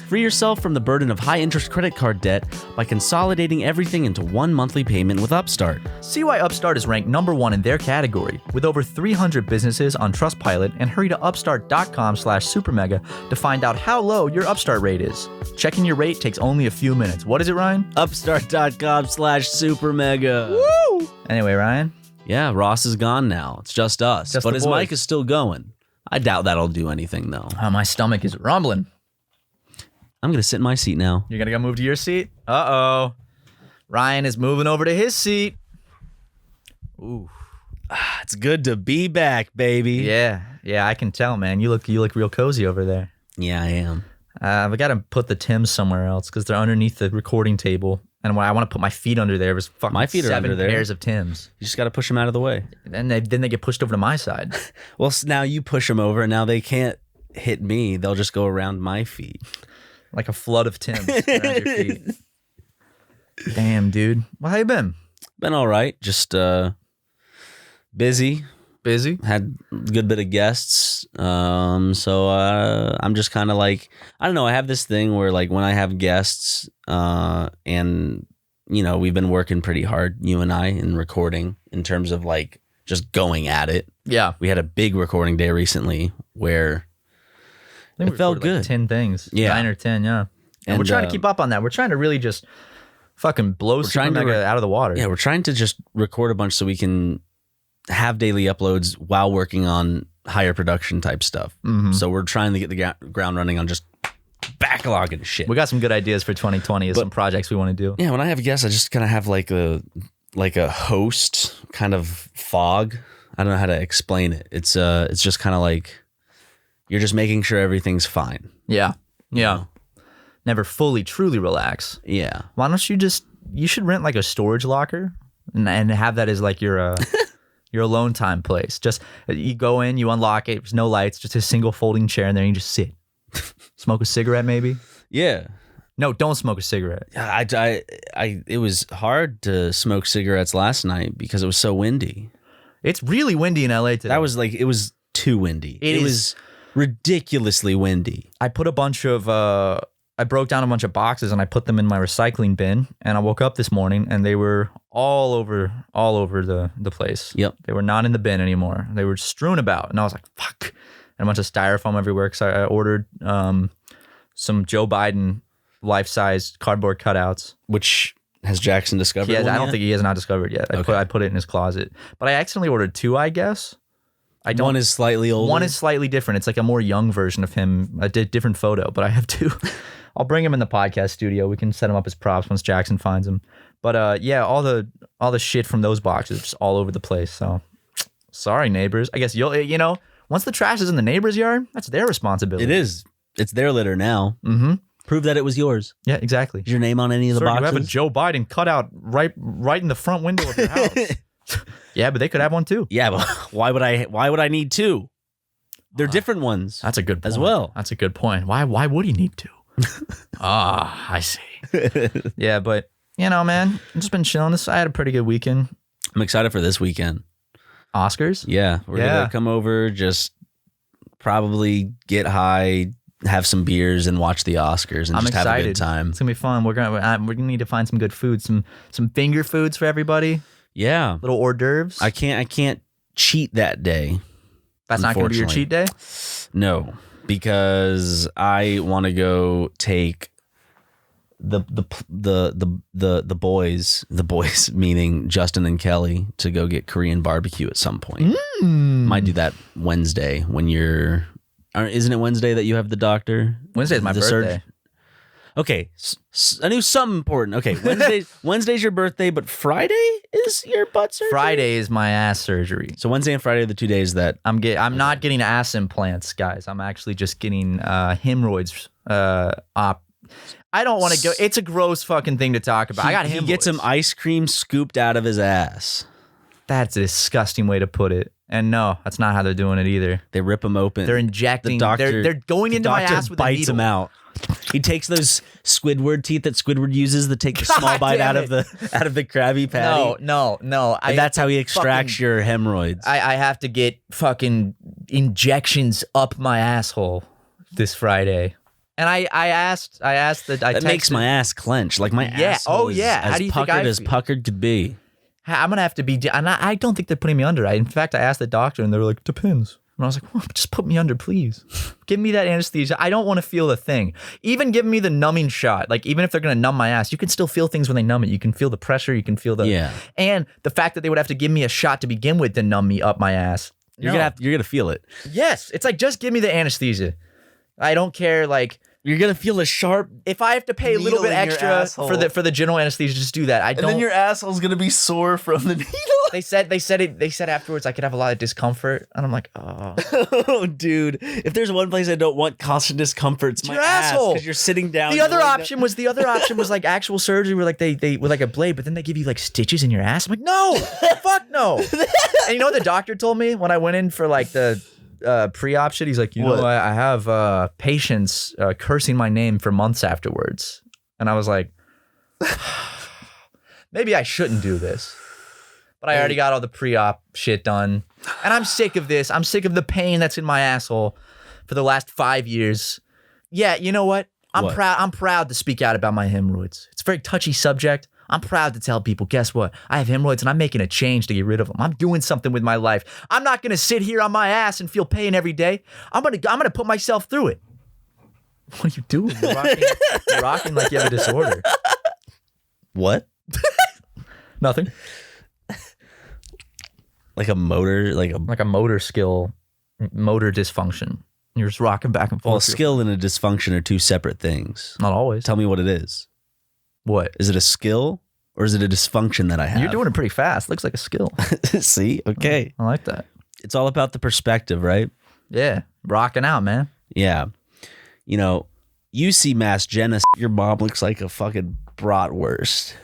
Free yourself from the burden of high-interest credit card debt by consolidating everything into one monthly payment with Upstart. See why Upstart is ranked number 1 in their category, with over 300 businesses on Trustpilot, and hurry to upstart.com/supermega to find out how low your Upstart rate is. Checking your rate takes only a few minutes. What is it, Ryan? Upstart.com/supermega. Woo! Anyway, Ryan. Yeah, Ross is gone now. It's just us. Just but the his boys. mic is still going. I doubt that'll do anything, though. Oh, my stomach is rumbling. I'm going to sit in my seat now. You're going to go move to your seat? Uh-oh. Ryan is moving over to his seat. Ooh. It's good to be back, baby. Yeah, I can tell, man. You look real cozy over there. Yeah, I am. We got to put the Tims somewhere else because they're underneath the recording table. And when I want to put my feet under there, there's fucking My feet are 7 under there. pairs of Tims. You just got to push them out of the way. And then they get pushed over to my side. Well, now you push them over, and now they can't hit me. They'll just go around my feet. Like a flood of Tims around your feet. Damn, dude. Well, how you been? Been all right. Just busy. Had a good bit of guests. So I'm just kind of like, I don't know. I have this thing where like when I have guests, and we've been working pretty hard, you and I, in recording in terms of like just going at it. Yeah. We had a big recording day recently where it felt good. Like 10 things. Yeah. 9 or 10. Yeah. And we're trying to keep up on that. We're trying to really just fucking blow SuperMega out of the water. Yeah. We're trying to just record a bunch so we can have daily uploads while working on higher production type stuff. Mm-hmm. So we're trying to get the ground running on just backlogging shit. We got some good ideas for 2020, some projects we want to do. Yeah, when I have guests, I just kind of have like a host kind of fog. I don't know how to explain it. It's just kind of like you're just making sure everything's fine. Yeah. Yeah. Never fully, truly relax. Yeah. Why don't you should rent like a storage locker and have that as like your alone time place. Just you go in, you unlock it, there's no lights, just a single folding chair, and then you just sit. Smoke a cigarette, maybe? Yeah. No, don't smoke a cigarette. It was hard to smoke cigarettes last night because it was so windy. It's really windy in LA today. That was like, it was too windy. It was ridiculously windy. I put I broke down a bunch of boxes and I put them in my recycling bin, and I woke up this morning and they were all over the place. Yep. They were not in the bin anymore. They were strewn about, and I was like, fuck. And a bunch of styrofoam everywhere because I ordered some Joe Biden life-size cardboard cutouts. Which has Jackson discovered? I don't think he has not discovered yet. Okay. I put it in his closet. But I accidentally ordered 2, I guess. One is slightly older. One is slightly different. It's like a more young version of him. A different photo, but I have 2. I'll bring him in the podcast studio. We can set him up as props once Jackson finds him. But yeah, all the shit from those boxes just all over the place. So sorry, neighbors. I guess you'll once the trash is in the neighbor's yard, that's their responsibility. It is. It's their litter now. Mm-hmm. Prove that it was yours. Yeah, exactly. Is your name on any of the Sir, boxes? you have a Joe Biden cutout right in the front window of your house. Yeah, but they could have one too. Yeah, but why would I need 2? They're different ones. That's a good point. As well. That's a good point. Why would he need 2? I see. Yeah, but man, I've just been chilling. I had a pretty good weekend. I'm excited for this weekend. Oscars? Yeah, we're gonna come over, just probably get high, have some beers, and watch the Oscars, and I'm just excited. have a good time. It's gonna be fun. We're gonna need to find some good food, some finger foods for everybody. Yeah, little hors d'oeuvres. I can't cheat that day. That's not gonna be your cheat day? No, because I want to go take the boys meaning Justin and Kelly, to go get Korean barbecue at some point. Might do that Wednesday when isn't it Wednesday that you have the doctor? Wednesday is my birthday. Okay, I knew something important. Okay, Wednesday's your birthday, but Friday is your butt surgery? Friday is my ass surgery. So Wednesday and Friday are the 2 days that I'm not getting ass implants, guys. I'm actually just getting hemorrhoids I don't want to go. It's a gross fucking thing to talk about. I got hemorrhoids. He gets some ice cream scooped out of his ass. That's a disgusting way to put it. And no, that's not how they're doing it either. They rip him open. They're injecting. They're going into my ass with a needle. Bites him out. He takes those Squidward teeth that Squidward uses to take the small bite out of the Krabby Patty. No. And that's how he extracts your hemorrhoids. I have to get fucking injections up my asshole this Friday. And I asked that That makes my ass clench. Like my asshole is How do you think as puckered could be. I'm gonna have to be. And I don't think they're putting me under. In fact, I asked the doctor, and they were like, "Depends." And I was like, well, "Just put me under, please. Give me that anesthesia. I don't want to feel a thing. Even give me the numbing shot. Like even if they're gonna numb my ass, you can still feel things when they numb it. You can feel the pressure. You can feel the And the fact that they would have to give me a shot to begin with to numb me up my ass. You're gonna feel it. Yes, it's like just give me the anesthesia. I don't care. Like. You're gonna feel a sharp. If I have to pay a little bit extra for the general anesthesia, just do that. And then your asshole's gonna be sore from the needle. They said afterwards I could have a lot of discomfort, and I'm like, oh, oh, dude. If there's one place I don't want constant discomfort, it's my your ass, asshole. Because you're sitting down. The other option was like actual surgery, where like they with like a blade, but then they give you like stitches in your ass. I'm like, no, fuck no. And you know what the doctor told me when I went in for like the. Pre-op shit. He's like, I have patients cursing my name for months afterwards, and I was like, maybe I shouldn't do this. But I already got all the pre-op shit done. And I'm sick of this. I'm sick of the pain that's in my asshole for the last 5 years. Yeah, you know what? I'm proud to speak out about my hemorrhoids. It's a very touchy subject. I'm proud to tell people, guess what? I have hemorrhoids and I'm making a change to get rid of them. I'm doing something with my life. I'm not going to sit here on my ass and feel pain every day. I'm going to put myself through it. What are you doing? You're rocking like you have a disorder. What? Nothing. Like a motor, like a motor skill, motor dysfunction. You're just rocking back and forth. Well, skill and a dysfunction are two separate things. Not always. Tell me what it is. What? Is it a skill or is it a dysfunction that I have? You're doing it pretty fast. Looks like a skill. See? Okay. I like that. It's all about the perspective, right? Yeah. Rocking out, man. Yeah. You know, you see Mass Jenna, your mom looks like a fucking bratwurst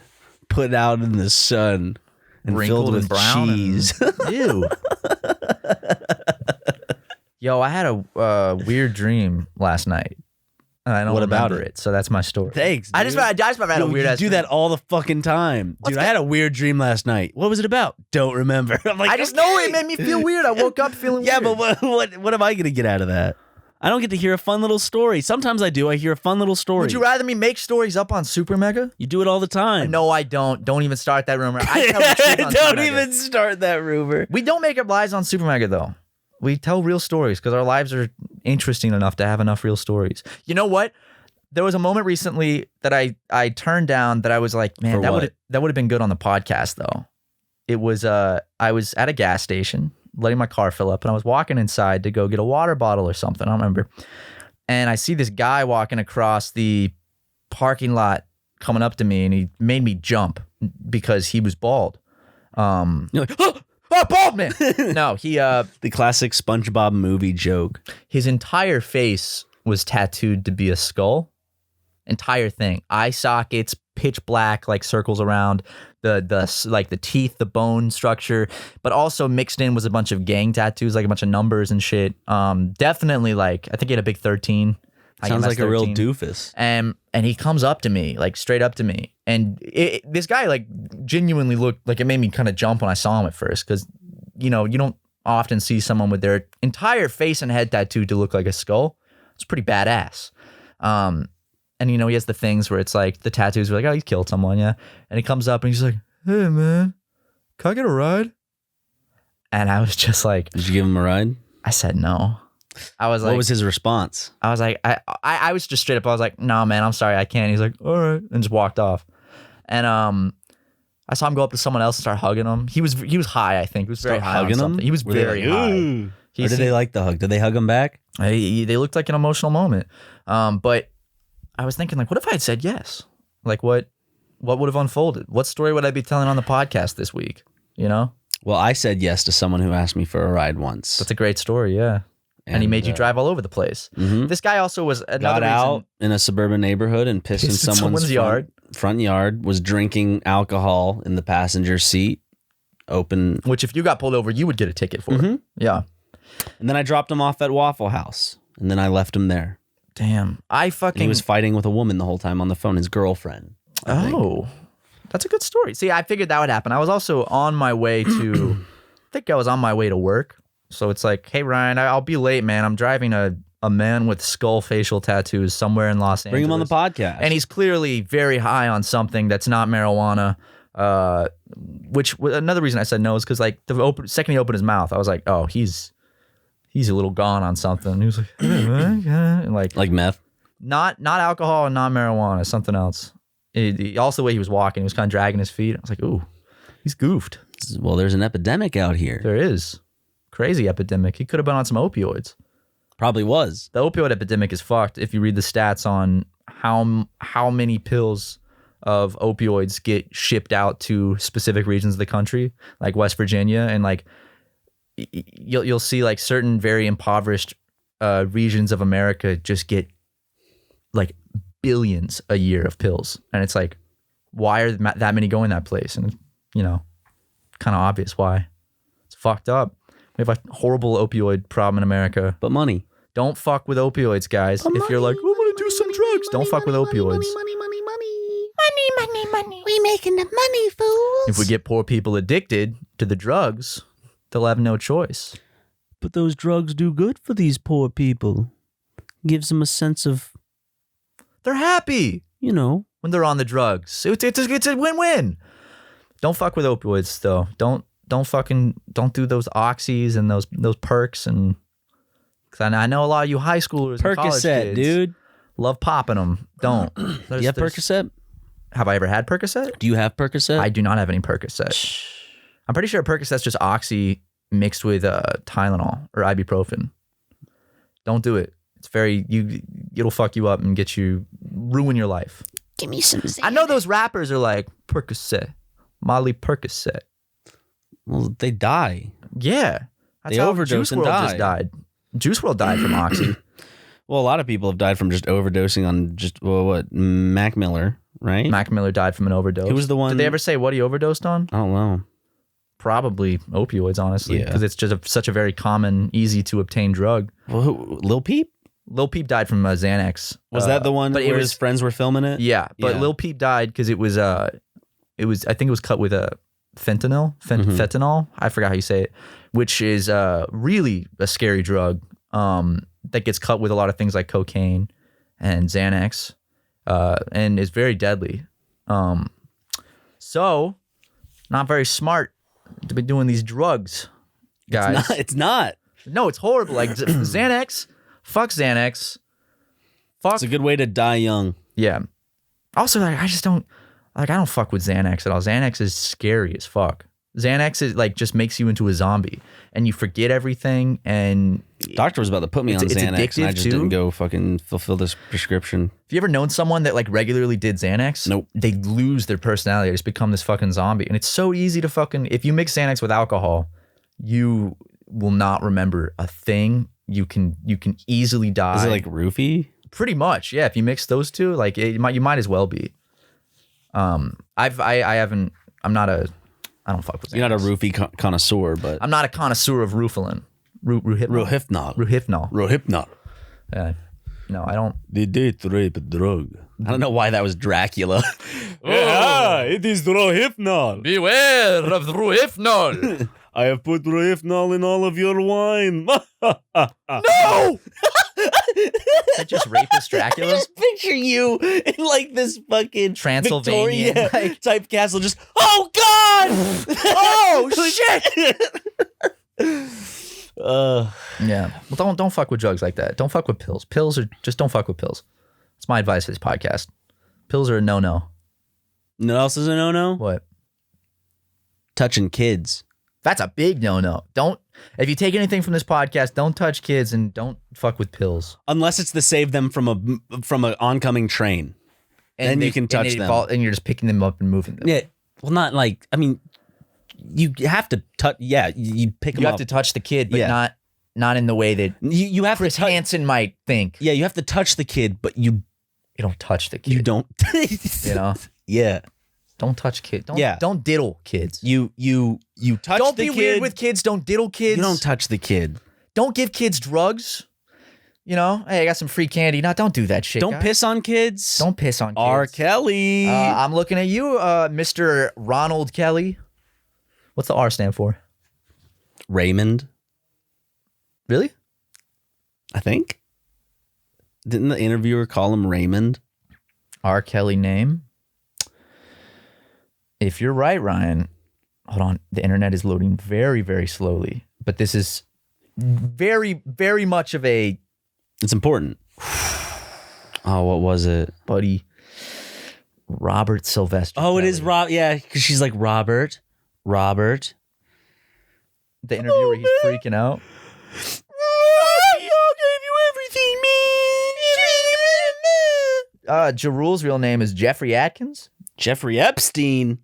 put out in the sun and wrinkled filled with brown cheese. Ew. Yo, I had a weird dream last night. And I don't remember it, so that's my story. Thanks, dude. I just had a weird ass dream. Do that all the fucking time. Dude, I had a weird dream last night. What was it about? Don't remember. I'm like, I just know it made me feel weird. I woke up feeling weird. Yeah, but what am I going to get out of that? I don't get to hear a fun little story. Sometimes I do. I hear a fun little story. Would you rather me make stories up on SuperMega? You do it all the time. No, I don't. Don't even start that rumor. I tell the truth on Don't SuperMega. even start that rumor. We don't make up lies on SuperMega, though. We tell real stories because our lives are interesting enough to have enough real stories. You know what? There was a moment recently that I turned down that I was like, man, that would have been good on the podcast, though. It was I was at a gas station letting my car fill up, and I was walking inside to go get a water bottle or something. I don't remember. And I see this guy walking across the parking lot coming up to me, and he made me jump because he was bald. You're like, oh, bald man. No, he the classic SpongeBob movie joke. His entire face was tattooed to be a skull. Entire thing. Eye sockets, pitch black, like circles around the teeth, the bone structure, but also mixed in was a bunch of gang tattoos, like a bunch of numbers and shit. Definitely like, I think he had a big 13. Sounds like 13. A real doofus. And he comes up to me, like straight up to me. And this guy like genuinely looked like, it made me kind of jump when I saw him at first. Cause you know, you don't often see someone with their entire face and head tattooed to look like a skull. It's pretty badass. And, you know, he has the things where it's like the tattoos are like, oh, he killed someone, yeah. And he comes up and he's like, hey, man, can I get a ride? And I was just like... Did you give him a ride? I said no. I was like... What was his response? I was like, I was just straight up, I was like, no, man, I'm sorry, I can't. He's like, all right, and just walked off. And I saw him go up to someone else and start hugging him. He was high, I think. He was very high on something. He was very high. Or did they like the hug? Did they hug him back? They looked like an emotional moment. But... I was thinking, like, what if I had said yes? Like, what would have unfolded? What story would I be telling on the podcast this week? You know? Well, I said yes to someone who asked me for a ride once. That's a great story, yeah. And he made you drive all over the place. Mm-hmm. This guy also was another got out in a suburban neighborhood and pissed in someone's front yard, was drinking alcohol in the passenger seat, open. Which if you got pulled over, you would get a ticket for. Mm-hmm. Yeah. And then I dropped him off at Waffle House, and then I left him there. Damn. He was fighting with a woman the whole time on the phone, his girlfriend. Oh, that's a good story. See, I figured that would happen. I was also on my way to, I think I was on my way to work. So it's like, hey, Ryan, I'll be late, man. I'm driving a man with skull facial tattoos somewhere in Los Angeles. Bring him on the podcast. And he's clearly very high on something that's not marijuana. Which another reason I said no is because like second he opened his mouth, I was like, oh, he's a little gone on something. He was like, hey, man, and like meth, not alcohol and not marijuana, something else. Also, the way he was walking, he was kind of dragging his feet. I was like, ooh, he's goofed. Well, there's an epidemic out here. There is. Crazy epidemic. He could have been on some opioids. Probably was. The opioid epidemic is fucked. If you read the stats on how many pills of opioids get shipped out to specific regions of the country, like West Virginia, and like you'll see like certain very impoverished regions of America just get like billions a year of pills, and it's like, why are that many going that place? And you know, kind of obvious why. It's fucked up. We have a horrible opioid problem in America. But money. Don't fuck with opioids, guys. If you're like, I'm gonna do some drugs, don't fuck with opioids. We making the money, fools. If we get poor people addicted to the drugs, they'll have no choice. But those drugs do good for these poor people. Gives them a sense of, They're happy, when they're on the drugs. It's a win-win. Don't fuck with opioids though. Don't do those oxys and those perks and. Cause I know a lot of you high schoolers, and college Percocet, kids dude. love popping them. Don't. You have Percocet? Have I ever had Percocet? Do you have Percocet? I do not have any Percocet. I'm pretty sure Percocet's just oxy mixed with Tylenol or ibuprofen. Don't do it. It's it'll fuck you up and ruin your life. Give me some Xanax. I know those rappers are like Percocet, Molly Percocet. Well, they die. Yeah, that's They how overdose Juice and WRLD die. just died. Juice WRLD died from oxy. Well, a lot of people have died from just overdosing on Mac Miller, right? Mac Miller died from an overdose. Who was the one? Did they ever say what he overdosed on? I don't know. Probably opioids, honestly, Yeah. because it's just such a very common, easy to obtain drug. Well, Lil Peep? Lil Peep died from Xanax. Was that the one where his friends were filming it? Yeah, but Yeah. Lil Peep died because I think it was cut with a fentanyl. I forgot how you say it, which is really a scary drug that gets cut with a lot of things like cocaine and Xanax, and is very deadly. So not very smart to be doing these drugs, guys. It's not. No, it's horrible. Like Xanax, fuck Xanax. Fuck. It's a good way to die young. Yeah. Also, I don't fuck with Xanax at all. Xanax is scary as fuck. Xanax is just makes you into a zombie and you forget everything. And Doctor was about to put me on it's Xanax and I addictive, just too. didn't go fucking fulfill this prescription. have you ever known someone that regularly did Xanax? Nope. They lose their personality. They just become this fucking zombie. And it's so easy to if you mix Xanax with alcohol, you will not remember a thing. You can easily die. Is it like roofie? Pretty much, yeah. If you mix those two, you might as well be. I don't fuck with Xanax. You're not a roofie connoisseur, but I'm not a connoisseur of Rufalin. Rohypnol. Rohypnol. No, I don't. They did rape a drug. I don't know why that was Dracula. It is Rohypnol. Beware of the Rohypnol. I have put Rohypnol in all of your wine. No! That just rapist Dracula? Just picture you in this fucking Transylvanian, Victoria type castle. Just oh god! Oh shit! Yeah. Well, don't fuck with drugs like that. Don't fuck with pills. Don't fuck with pills. That's my advice for this podcast. Pills are a no-no. You know what else is a no-no? What? Touching kids. That's a big no-no. If you take anything from this podcast, don't touch kids and don't fuck with pills. Unless it's to save them from an oncoming train. Then you can touch them. And you're just picking them up and moving them. Yeah. Well, not you have to touch. Yeah, you pick them You up. have to touch the kid, but Yeah. not in the way that You have Chris to touch. Hansen might think. Yeah, you have to touch the kid, but you You don't touch the kid. you don't. You know? Yeah. Don't touch kids. Yeah. Don't diddle kids. You touch Don't the be kid. weird with kids. Don't diddle kids. You don't touch the kid. Don't give kids drugs. Hey, I got some free candy. No, don't do that shit. Don't guys. piss on kids. Don't piss on kids. R. Kelly. I'm looking at you, Mr. Ronald Kelly. What's the R stand for? Raymond, Really? I think. Didn't the interviewer call him Raymond? R. Kelly name. If you're right, Ryan, hold on. The internet is loading very, very slowly. But this is very, very much of a It's important. Oh, what was it? buddy. Robert Sylvester. Oh, it is Kelly. Rob. Yeah, because she's like Robert. The interview where he's freaking out. Y'all gave you everything, man. Ja Rule's real name is Jeffrey Atkins. Jeffrey Epstein.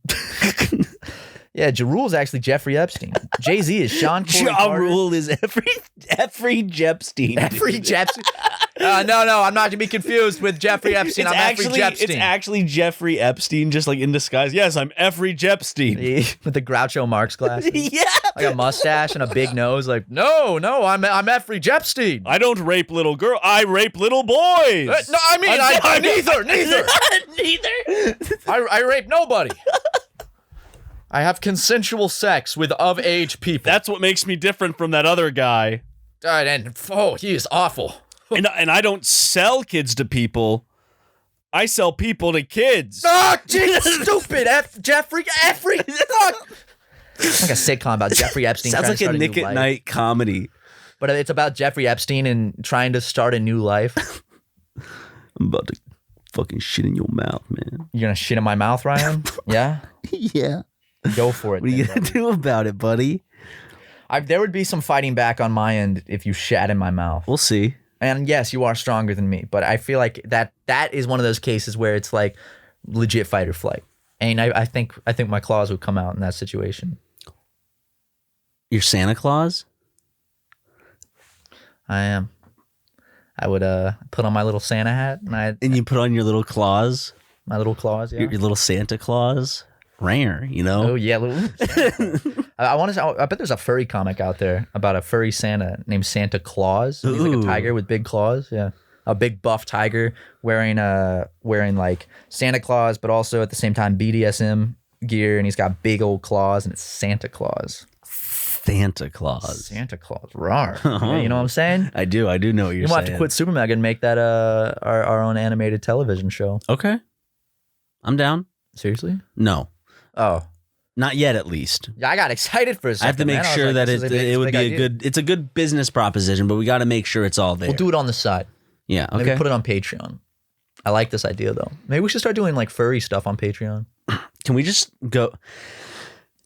Yeah, Ja Rule's actually Jeffrey Epstein. Jay-Z is Sean Corey Ja Carter. Rule is Jeffrey Jepstein. Jeffrey Epstein. No, I'm not to be confused with Jeffrey Epstein. It's I'm actually, Jeffrey Epstein. it's actually Jeffrey Epstein, just in disguise. Yes, I'm Jeffrey Jepstein. With the Groucho Marx glasses. Yeah. Like a mustache and a big nose. Like, no, I'm Jeffrey Epstein. I don't rape little girl. I rape little boys. No, I mean, neither. Neither. I rape nobody. I have consensual sex with of-age people. That's what makes me different from that other guy. He is awful. And I don't sell kids to people. I sell people to kids. Oh, Jesus, stupid. Jeffrey. Fuck. It's like a sitcom about Jeffrey Epstein. Sounds like a new Nick at life. Night comedy. But it's about Jeffrey Epstein and trying to start a new life. I'm about to fucking shit in your mouth, man. You're gonna shit in my mouth, Ryan? Yeah? Yeah. Go for it. What are you going to do about it, buddy? There would be some fighting back on my end if you shat in my mouth. We'll see. And yes, you are stronger than me, but I feel like that is one of those cases where it's like legit fight or flight. And I think my claws would come out in that situation. You're Santa Claus? I am. I would put on my little Santa hat And you put on your little claws? My little claws, yeah. Your little Santa Claus? Rare, you know? Oh yeah, I bet there's a furry comic out there about a furry Santa named Santa Claus. He's like a tiger with big claws. Yeah, a big buff tiger wearing like Santa Claus, but also at the same time BDSM gear, and he's got big old claws, and it's Santa Claus. Santa Claus. Santa Claus. Rawr. Yeah, you know what I'm saying? I do know what you're saying. You might have to quit SuperMega and make that our own animated television show. Okay, I'm down. Seriously? No. Oh. Not yet, at least. Yeah, I got excited for a second. I have to make sure that it would be it's a good business proposition, but we got to make sure it's all there. We'll do it on the side. Yeah, okay. Maybe put it on Patreon. I like this idea, though. Maybe we should start doing like furry stuff on Patreon. Can we just go?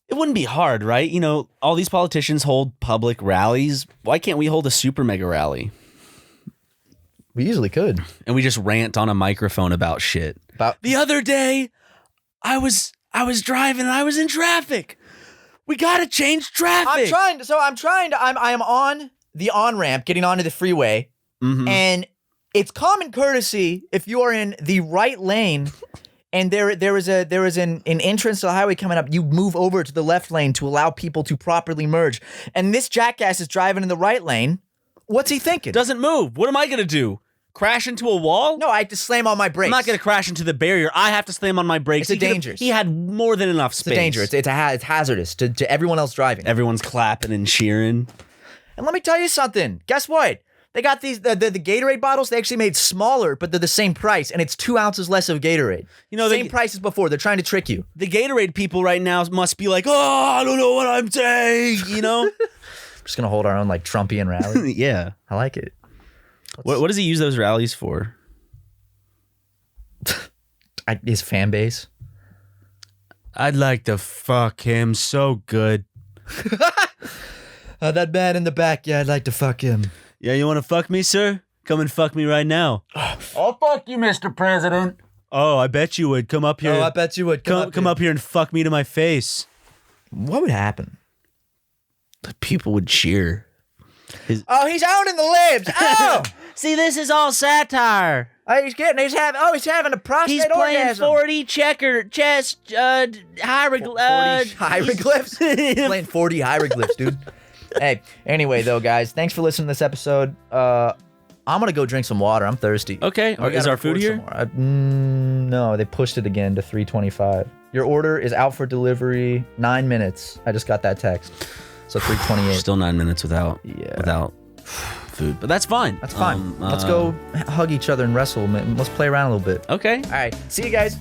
It wouldn't be hard, right? You know, all these politicians hold public rallies. Why can't we hold a SuperMega rally? We easily could. And we just rant on a microphone about shit. The other day, I was driving and I was in traffic. We gotta change traffic. I am on the on-ramp getting onto the freeway, and it's common courtesy if you are in the right lane and there is an entrance to the highway coming up, you move over to the left lane to allow people to properly merge. And this jackass is driving in the right lane. What's he thinking? Doesn't move. What am I gonna do? Crash into a wall? No, I have to slam on my brakes. I'm not going to crash into the barrier. I have to slam on my brakes. It's dangerous. He had more than enough space. It's dangerous. It's hazardous to everyone else driving. Everyone's clapping and cheering. And let me tell you something. Guess what? They got these the Gatorade bottles. They actually made smaller, but they're the same price, and it's 2 ounces less of Gatorade. You know, same price as before. They're trying to trick you. The Gatorade people right now must be like, oh, I don't know what I'm saying. You know, I'm just gonna hold our own like Trumpian rally. Yeah, I like it. What does he use those rallies for? His fan base. I'd like to fuck him so good. That man in the back. Yeah, I'd like to fuck him. Yeah, you want to fuck me, sir? Come and fuck me right now. I'll fuck you, Mr. President. Oh, I bet you would. Come up here. Oh, I bet you would. Come up here and fuck me to my face. What would happen? The people would cheer. He's out in the libs. Oh, see, this is all satire. He's having a prostate He's playing orgasm. 40 checker chess hieroglyphs. Playing 40 hieroglyphs, dude. Hey, anyway, though, guys, thanks for listening to this episode. I'm gonna go drink some water. I'm thirsty. Okay. Is our food here? No, they pushed it again to 3:25. Your order is out for delivery 9 minutes. I just got that text. So 3:28. Still 9 minutes without food, but that's fine. That's fine. Let's go hug each other and wrestle. Let's play around a little bit. Okay. All right. See you guys.